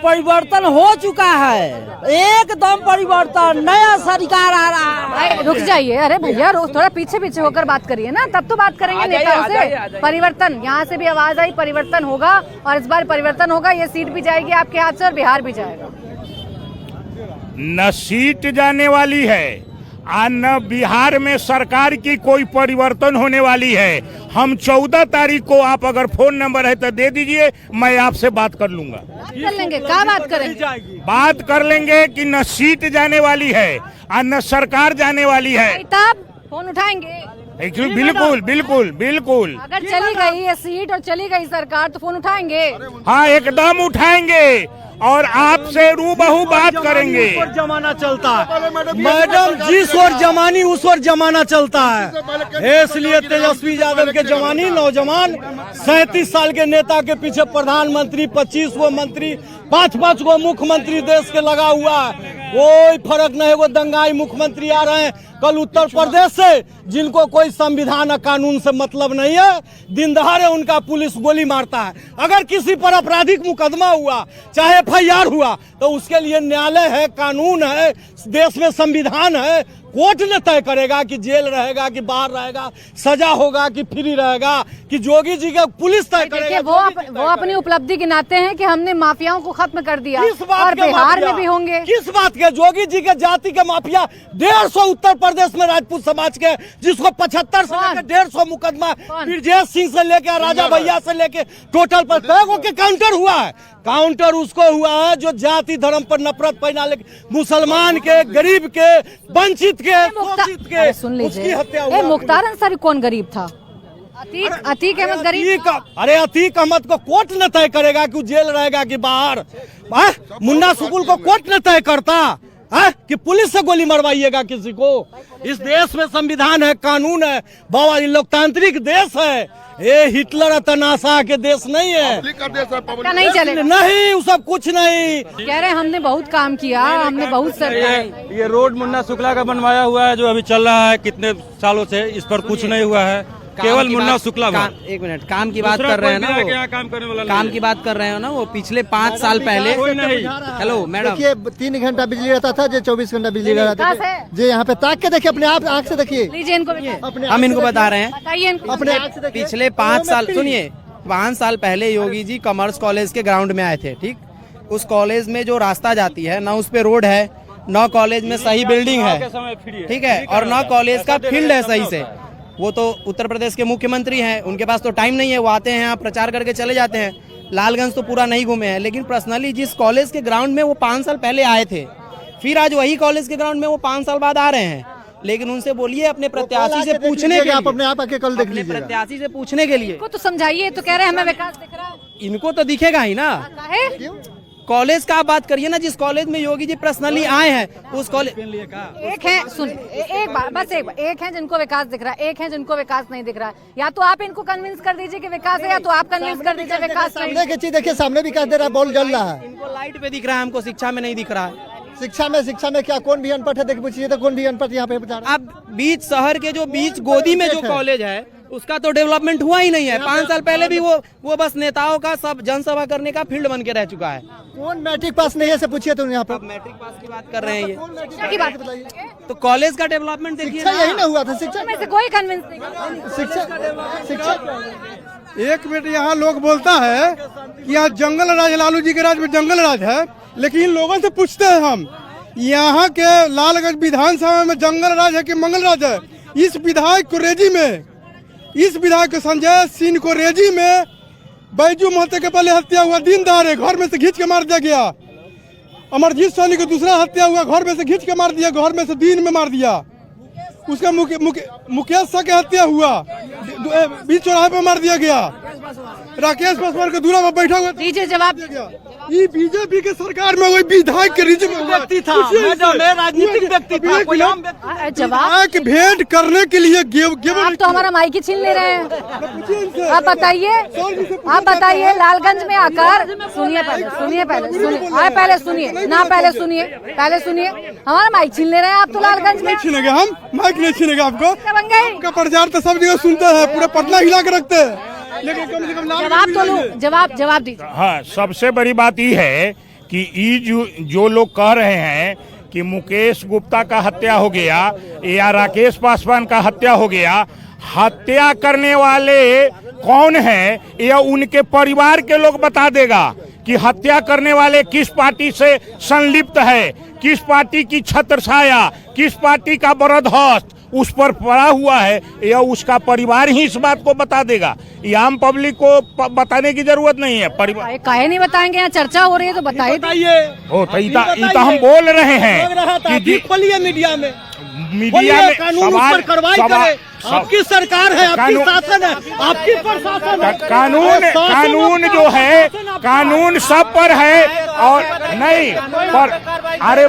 S14: परिवर्तन हो चुका है, एकदम परिवर्तन, नया सरकार आ रहा है।
S1: रुक जाइए, अरे भैया थोड़ा पीछे होकर बात करिए ना, तब तो बात करेंगे नेताओं से। परिवर्तन, यहाँ से भी आवाज आई, परिवर्तन होगा और इस बार परिवर्तन होगा, ये सीट भी जाएगी आपके हाथ से और बिहार भी जाएगा।
S5: न सीट जाने वाली है और न बिहार में सरकार की कोई परिवर्तन होने वाली है। हम 14 तारीख को, आप अगर फोन नंबर है तो दे दीजिए, मैं आपसे बात कर लूंगा।
S1: कर लेंगे, क्या बात करेंगे?
S5: बात कर लेंगे कि न सीट जाने वाली है और न सरकार जाने वाली है।
S1: तब फोन उठाएंगे?
S5: बिल्कुल।
S1: अगर चली गई ये सीट और चली गई सरकार तो फोन उठाएंगे?
S5: हाँ, एकदम उठाएंगे और आपसे रूबहू बात करेंगे।
S4: उस ओर जमाना चलता है मैडम, जिस ओर जमानी उस ओर जमाना चलता है। इसलिए तेजस्वी यादव के जवानी नौजवान 37 साल के नेता के पीछे प्रधानमंत्री, 25 गो मंत्री, 5 गो मुख्यमंत्री देश के लगा हुआ है। कोई फर्क नहीं, वो दंगाई मुख्यमंत्री आ रहे हैं कल उत्तर प्रदेश से, जिनको कोई संविधान और कानून से मतलब नहीं है। दिन दहाड़े उनका पुलिस गोली मारता है। अगर किसी पर आपराधिक मुकदमा हुआ, चाहे FIR हुआ, तो उसके लिए न्यायालय है, कानून है, देश में संविधान है। कोर्ट ने तय करेगा कि जेल रहेगा कि बाहर रहेगा, सजा होगा कि फ्री रहेगा, कि जोगी जी का पुलिस तय करेगा।
S1: वो अपनी उपलब्धि गिनाते हैं कि हमने माफियाओं को खत्म कर दिया और बिहार में भी होंगे।
S4: किस बात के? जोगी जी के जाति के माफिया 150 उत्तर प्रदेश में राजपूत समाज के, जिसको 75 से लेकर 150 मुकदमा, ब्रजेश सिंह से लेकर राजा भैया से लेकर टोटल पर के काउंटर हुआ है। काउंटर उसको हुआ है जो जाति धर्म पर नफरत फैला, मुसलमान के, गरीब के, वंचित के, शोषित के।
S1: सुन लीजिए, मुख्तार अंसारी कौन गरीब था? अतीक अहमद गरीब।
S4: अरे अतीक अहमद को कोर्ट न तय करेगा कि जेल रहेगा कि बाहर। मुन्ना सुकुल को कोर्ट न तय करता है कि पुलिस से गोली मरवाइएगा किसी को। इस देश में संविधान है, कानून है, बाबा लोकतांत्रिक देश है। ये हिटलर और तनाशा के देश नहीं है।
S1: नहीं चलेगा,
S4: नहीं, वो सब कुछ नहीं।
S1: कह रहे हमने बहुत काम किया, हमने बहुत
S18: ये रोड मुन्ना शुक्ला का बनवाया हुआ है जो अभी चल रहा है कितने सालों से, इस पर कुछ नहीं हुआ है। केवल मुन्ना शुक्ला।
S14: एक मिनट, काम की बात कर रहे हैं ना वो, काम की बात कर रहे हैं ना वो, पिछले 5 साल पहले। हेलो मैडम,
S11: देखिए 3 घंटा बिजली रहता था, जो 24 घंटा बिजली रहता था। जी यहाँ पे ताक के देखिए, अपने आप आँख से देखिए।
S14: हम इनको बता रहे हैं,
S11: अपने आँख से देखिए।
S14: पिछले 5 साल, सुनिए, 5 साल पहले योगी जी कॉमर्स कॉलेज के ग्राउंड में आए थे। ठीक, उस कॉलेज में जो रास्ता जाती है ना, उस पे रोड है, ना कॉलेज में सही बिल्डिंग है, ठीक है, और ना कॉलेज का फील्ड है सही से। वो तो उत्तर प्रदेश के मुख्यमंत्री हैं, उनके पास तो टाइम नहीं है, वो आते हैं यहाँ प्रचार करके चले जाते हैं। लालगंज तो पूरा नहीं घूमे हैं, लेकिन पर्सनली जिस कॉलेज के ग्राउंड में वो 5 साल पहले आए थे, फिर आज वही कॉलेज के ग्राउंड में वो 5 साल बाद आ रहे हैं।
S15: लेकिन उनसे बोलिए अपने प्रत्याशी से पूछने के लिए,
S11: आप अपने आप आके कल देख
S15: अपने
S11: लीजिएगा।
S15: प्रत्याशी से पूछने के लिए।
S1: इनको तो समझाइए, तो कह रहे हैं हमें विकास दिख रहा है।
S15: इनको तो दिखेगा ही ना। कॉलेज का आप बात करिए ना, जिस कॉलेज में योगी जी पर्सनली आए हैं उस कॉलेज
S1: एक है, सुन एक बार बस, एक है जिनको विकास दिख रहा है, एक है जिनको विकास नहीं दिख रहा है। या तो आप इनको कन्विंस कर दीजिए कि विकास है, या तो आप कन्विंस कर दीजिए विकास नहीं।
S11: सामने की चीज देखिए, सामने विकास दे रहा है, बॉल जल रहा है।
S15: इनको लाइट पे दिख रहा है, हमको शिक्षा में नहीं दिख रहा है।
S11: शिक्षा में क्या कौन भी अनपढ़ है, देख पूछिए तो कौन भी अनपढ़ यहाँ पे बता रहा है।
S15: अब बीच शहर के जो बीच गोदी में जो कॉलेज है उसका तो डेवलपमेंट हुआ ही नहीं है। 5 साल पहले भी वो बस नेताओं का सब जनसभा करने का फील्ड बन के रह चुका है।
S11: कौन मैट्रिक पास नहीं है से पूछिए तो यहाँ पर।
S15: मैट्रिक पास की बात कर रहे हैं
S1: शिक्षा की बात
S11: बताइए,
S15: तो कॉलेज का डेवलपमेंट देखिए।
S11: शिक्षा यही ना हुआ था, शिक्षा
S1: में से कोई कन्विंस नहीं।
S11: शिक्षा
S7: एक मिनट, यहाँ लोग बोलता है कि यहाँ जंगल राज, लालू जी के राज में जंगल राज है, लेकिन लोगों से पूछते हैं हम, यहाँ के लालगंज विधानसभा में जंगल राज है कि मंगल राज है? इस विधायक को रेजी में, इस विधायक संजय सिंह को रेजी में बैजू महतो के पहले हत्या हुआ, दिन दहाड़े घर में से खींच के मार दिया गया। अमरजीत सोनी को दूसरा हत्या हुआ, घर में से खींच के मार दिया, घर में से दिन में मार दिया। उसका मुकेश शाह की हत्या हुआ, बीच चौराहे पर मार दिया गया। राकेश पासवान का दूरा में बैठा हुआ,
S1: दीजिए जवाब।
S7: ये बीजेपी के सरकार में वही विधायक के रिज में
S15: व्यक्ति था, राजनीतिक व्यक्ति था, कोई आम व्यक्ति।
S7: विधायक भेंट करने के लिए
S1: आप तो हमारा माइक ही छीन ले रहे हैं। आप बताइए लालगंज में आकर, सुनिए पहले सुनिए, हमारा माइक छीन ले रहे हैं आप तो लालगंज में।
S7: छीनेंगे हम माइक नहीं छीनेंगे आपको। आपका प्रचार तो सब जगह सुनते हैं, पूरा पटना हिला के रखते हैं, लेकिन कम से कम
S1: जवाब तो लो, जवाब दीजिए।
S5: हाँ, सबसे बड़ी बात ये है कि ये जो लोग कह रहे हैं कि मुकेश गुप्ता का हत्या हो गया या राकेश पासवान का हत्या हो गया, हत्या करने वाले कौन है या उनके परिवार के लोग बता देगा कि हत्या करने वाले किस पार्टी से संलिप्त है, किस पार्टी की छत्रछाया, किस पार्टी का बरदहस्त उस पर पड़ा हुआ है, या उसका परिवार ही इस बात को बता देगा। ये आम पब्लिक को बताने की जरूरत नहीं है। परिवार
S1: काहे नहीं बताएंगे? यहाँ चर्चा हो रही है तो बताइए।
S5: हो तो हम बोल रहे हैं कि
S7: मीडिया में
S5: कानून पर कार्रवाई करे।
S7: आपकी सरकार है, आपकी शासन है, आपकी प्रशासन है।
S5: कानून जो है, कानून सब पर है और नहीं पर, अरे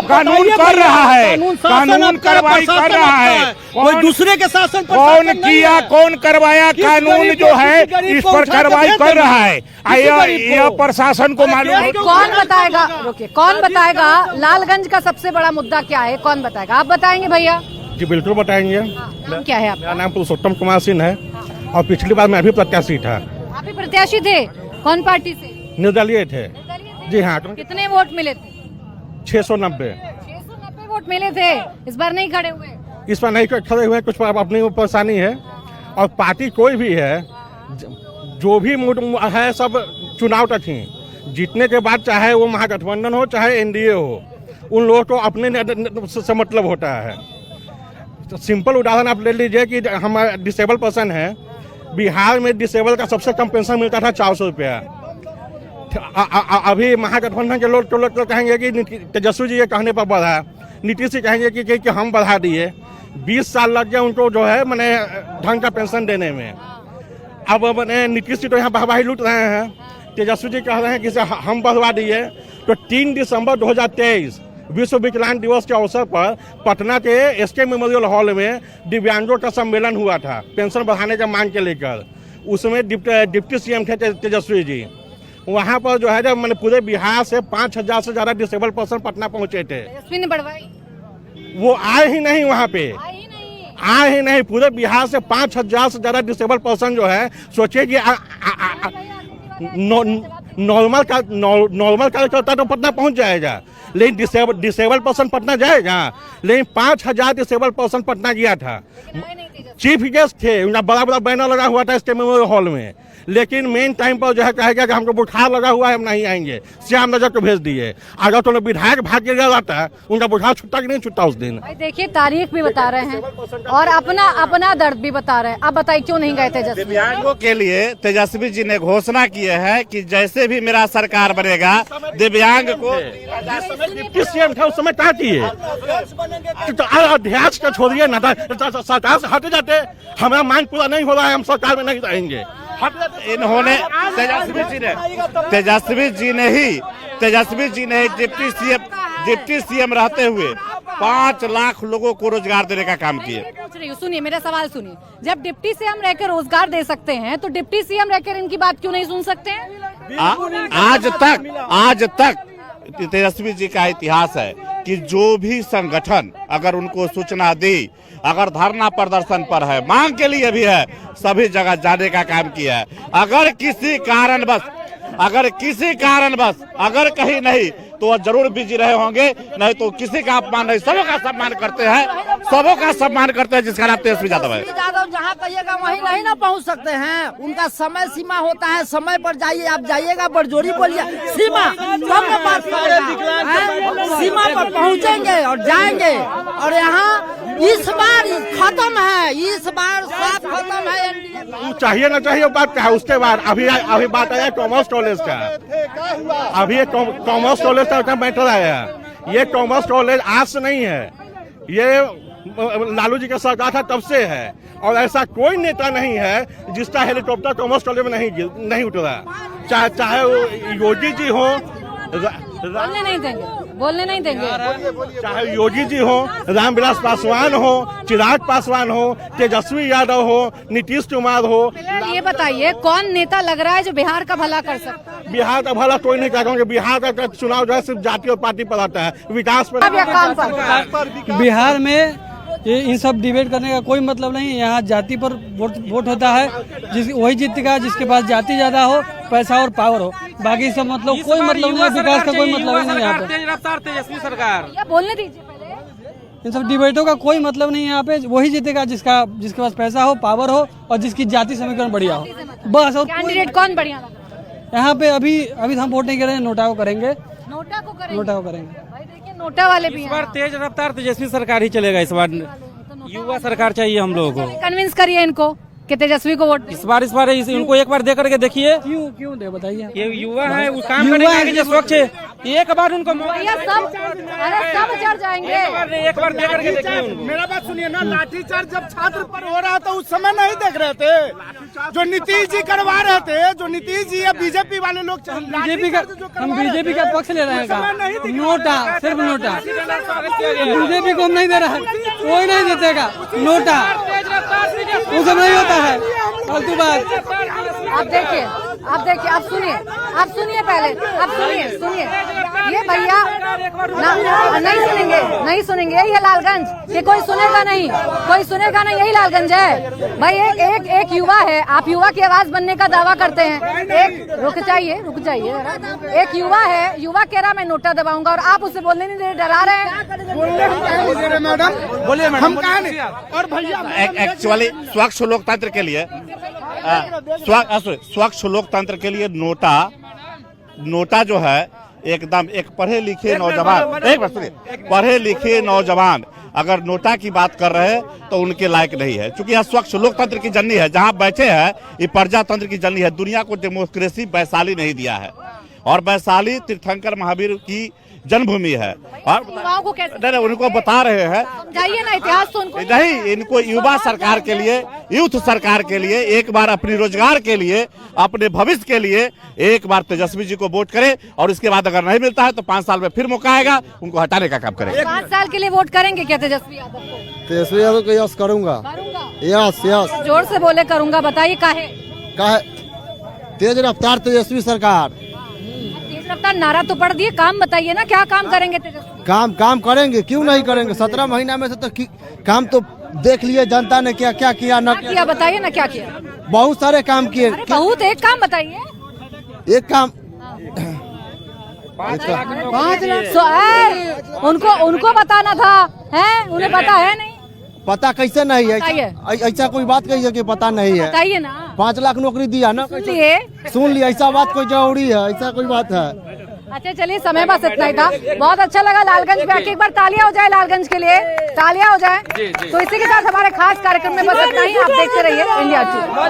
S5: कानून कर रहा है, कानून कार्रवाई कर रहा है।
S7: कोई दूसरे के शासन पर
S5: कौन किया, कौन करवाया, कानून जो है इस पर कार्रवाई कर रहा है। यह प्रशासन को मालूम है।
S1: कौन बताएगा? रुकिए, कौन बताएगा लालगंज का सबसे बड़ा मुद्दा क्या है? कौन बताएगा? आप बताएंगे भैया?
S19: जी बिल्कुल बताएंगे।
S1: नाम क्या है आपका?
S19: मेरा नाम पुरुषोत्तम कुमार सिंह है और पिछली बार मैं भी प्रत्याशी था।
S1: आप भी प्रत्याशी थे? कौन पार्टी से?
S19: निर्दलीय थे। जी हाँ।
S1: कितने वोट मिले थे?
S19: 690
S1: वोट मिले थे। इस बार नहीं खड़े हुए?
S19: इस बार नहीं खड़े हुए, कुछ अपनी परेशानी है। और पार्टी कोई भी है, जो भी है सब चुनाव तक ही, जीतने के बाद चाहे वो महागठबंधन हो चाहे एनडीए हो, उन लोगों को अपने से मतलब होता है। तो सिंपल उदाहरण आप ले लीजिए कि हम डिसेबल पर्सन है, बिहार में डिसेबल का सबसे कम पेंशन मिलता था 400 रुपया। अभी महागठबंधन के लोग तो कहेंगे कि तेजस्वी जी के कहने पर बढ़ा, नीतीश जी कहेंगे कि हम बढ़ा दिए। 20 साल लग गया उनको जो है मैंने ढंग का पेंशन देने में। अब मैंने नीतीश जी तो यहाँ वाहवाही लूट रहे हैं, तेजस्वी जी कह रहे हैं कि हम बढ़वा दिए। तो 3 दिसंबर 2023 विश्व विकलांग दिवस के अवसर पर पटना के एसके मेमोरियल हॉल में दिव्यांगों का सम्मेलन हुआ था पेंशन बढ़ाने का मांग के लेकर। उसमें डिप्टी सीएम थे तेजस्वी जी। वहाँ पर जो है जब मैंने पूरे बिहार से 5000 से ज्यादा डिसेबल पर्सन पटना पहुँचे थे।
S1: तेजस्वी ने बढ़वाई? वो
S19: आए ही नहीं वहाँ पे, आए ही नहीं। पूरे बिहार से 5000 से ज्यादा डिसेबल पर्सन जो है, सोचिए कि नॉर्मल कार्यकर्ता तो पटना पहुंच जाएगा, लेकिन डिसेबल पर्सन पटना जाएगा, लेकिन 5000 डिसेबल पर्सन पटना गया था। चीफ गेस्ट थे, उनका बड़ा बड़ा बैनर लगा हुआ था स्टेट मेमोरियल हॉल में, लेकिन मेन टाइम पर जो है कहेगा कि हमको बुखार लगा हुआ है, हम नहीं आएंगे, श्याम नजर को भेज दिए। अगर तो विधायक भाग के गया जाता है, उनका बुखार छुट्टा कि नहीं छुट्टा उस दिन।
S1: देखिए तारीख भी बता रहे हैं और अपना दर्द भी बता रहे हैं। अब बताइए क्यों नहीं गए तेजस्वी?
S12: दिव्यांगों के लिए तेजस्वी जी ने घोषणा की है कि जैसे भी मेरा सरकार बनेगा दिव्यांग को।
S19: डिप्टी सीएम था उस समय क्या किए? अध्यास का छोड़िए ना, सरकार से हट जाते, हमारा मांग पूरा नहीं हो रहा है, हम सरकार में नहीं रहेंगे।
S12: इन्होंने तेजस्वी जी ने डिप्टी सीएम रहते हुए 5 लाख लोगों को रोजगार देने का काम किया।
S1: पूछ रही हूँ, सुनिए मेरा सवाल सुनिए। जब डिप्टी सीएम रहकर रोजगार दे सकते हैं तो डिप्टी सीएम रहकर इनकी बात क्यों नहीं सुन सकते हैं?
S12: आज तक तेजस्वी जी का इतिहास है कि जो भी संगठन अगर उनको सूचना दी, अगर धरना प्रदर्शन पर है, मांग के लिए भी है, सभी जगह जाने का काम किया है। अगर किसी कारणवश अगर कहीं नहीं तो वह जरूर बिजी रहे होंगे, नहीं तो किसी का अपमान नहीं, सबों का सम्मान करते हैं, जिसका नाम तेजस्वी यादव है।
S15: यादव जहाँ कहिएगा वहीं नहीं ना पहुँच सकते हैं, उनका समय सीमा होता है, समय पर जाइए, आप जाइएगा बड़जोरी बोलिए, सीमा कब में बात करेगा, सीमा पर पहुँचेंगे और जाएंगे। और यहाँ इस बार खत्म है, इस बार साफ खत्म है।
S19: चाहिए ना चाहिए बात क्या है। उसके बाद अभी बात आया कॉमर्स कॉलेज का, अभी कॉमर्स कॉलेज का मैटर आया। ये कॉमर्स कॉलेज आज से नहीं है, ये लालू जी का सरकार था तब से है, और ऐसा कोई नेता नहीं है जिसका हेलीकॉप्टर कॉमर्स कॉलेज में नहीं उतरा, चाहे वो योगी जी हो,
S1: बोलने नहीं देंगे,
S19: चाहे योगी जी हो, रामविलास पासवान हो, चिराग पासवान हो, तेजस्वी यादव हो, नीतीश कुमार हो।
S1: ये बताइए कौन नेता लग रहा है जो बिहार का भला कर सकता है?
S19: बिहार का भला कोई नहीं कहेगा, बिहार का चुनाव जो है सिर्फ जाति और पार्टी पर आता है, विकास पर।
S6: बिहार में ये इन सब डिबेट करने का कोई मतलब नहीं है। यहाँ जाति पर वोट होता है, वही जीतेगा जिसके पास जाति ज्यादा हो, पैसा और पावर हो। बाकी सब मतलब कोई मतलब नहीं है, विकास का कोई मतलब ही नहीं है यहाँ पे।
S9: तेजस्वी सरकार
S1: बोलने दीजिए पहले।
S6: इन सब डिबेटों का कोई मतलब नहीं है यहाँ पे। वही जीतेगा जिसके पास पैसा हो, पावर हो और जिसकी जाति समीकरण बढ़िया हो, बस। और
S1: कैंडिडेट कौन बढ़िया लग रहा है
S6: यहाँ पे? अभी हम वोट नहीं करेंगे, नोटा को करेंगे।
S1: नोटा को
S6: करेंगे।
S1: भाई देखिए नोटा वाले भी
S9: इस बार तेज रफ्तार तेजस्वी सरकार ही चलेगा। इस बार युवा सरकार चाहिए हम लोगों को।
S1: कन्विंस करिए इनको कि तेजस्वी को वोट
S9: इस बार इनको एक बार दे करके देखिए।
S6: क्यों दे बताइए?
S9: ये युवा है, वो काम करेंगे जो स्वच्छ है, एक बार उनको
S1: सब चढ़ जाएंगे।
S9: एक बार दे करके देखिए।
S11: मेरा बात सुनिए ना, लाठीचार्ज जब छात्र पर हो रहा था उस समय नहीं देख रहे थे? जो नीतीश जी करवा रहे थे, जो नीतीश जी या बीजेपी वाले लोग,
S6: हम बीजेपी का पक्ष ले रहे हैं। नोटा, सिर्फ नोटा, बीजेपी को हम नहीं दे रहा है, कोई नहीं देगा नोटा, वो सब नहीं होता है, फालतू बात।
S1: आप देखिए, आप सुनिए पहले, सुनिए। ये भैया नहीं सुनेंगे, यही है लालगंज। ये कोई सुनेगा नहीं, यही लालगंज है भाई। एक युवा है, आप युवा की आवाज बनने का दावा करते हैं। रुक जाइए। एक युवा है, युवा कह रहा मैं नोटा दबाऊंगा और आप उसे बोलने नहीं दे, डरा रहे हैं।
S11: मैडम बोलिए, हम कहा नहीं। और भैया
S12: एक्चुअली स्वच्छ लोकतंत्र के लिए स्वच्छ लोकतंत्र के लिए नोटा जो है एकदम एक पढ़े लिखे नौजवान अगर नोटा की बात कर रहे हैं तो उनके लायक नहीं है, क्योंकि यह स्वच्छ लोकतंत्र की जननी है। जहां बैठे हैं ये प्रजातंत्र की जननी है। दुनिया को डेमोक्रेसी वैशाली नहीं दिया है, और वैशाली तीर्थंकर महावीर की जन्मभूमि है। और उनको बता रहे हैं,
S1: समझाइए ना इतिहास तो उनको।
S12: नहीं, इनको युवा सरकार के लिए, यूथ सरकार के लिए, एक बार अपनी रोजगार के लिए, अपने भविष्य के लिए एक बार तेजस्वी जी को वोट करें, और इसके बाद अगर नहीं मिलता है तो 5 साल में फिर मौका आएगा, उनको हटाने का काम करेंगे।
S1: 5 साल के लिए वोट करेंगे क्या तेजस्वी यादव को?
S11: तेजस्वी यादव को यस करूंगा। यस।
S1: जोर से बोले करूंगा, बताइए काहे?
S11: तेज रफ्तार तेजस्वी सरकार।
S1: तेज रफ्तार नारा तो पढ़ दिए, काम बताइए ना, क्या काम करेंगे तेजस्वी?
S11: काम करेंगे, क्यों नहीं करेंगे? 17 महीना में से तो काम तो देख लिए जनता ने क्या क्या किया, न
S1: किया। बताइए ना क्या किया?
S11: बहुत सारे काम किए।
S1: बहुत, एक काम बताइए।
S11: एक काम
S1: 5 लाख उनको बताना था, है? उन्हें पता है नहीं?
S15: पता कैसे नहीं है?
S1: बताइए।
S15: ऐसा कोई बात कैसे कि पता नहीं है?
S1: बताइए ना।
S15: 5 लाख नौकरी दिया ना, सुन लिया। ऐसा बात कोई जरूरी है? ऐसा कोई बात है?
S1: अच्छा चलिए, समय बस इतना ही था। बहुत अच्छा लगा लालगंज पे आके। एक बार तालियां हो जाए लालगंज के लिए, तालियां हो जाए। तो इसी के साथ हमारे खास कार्यक्रम में बस इतना ही। आप देखते रहिए इंडिया 2।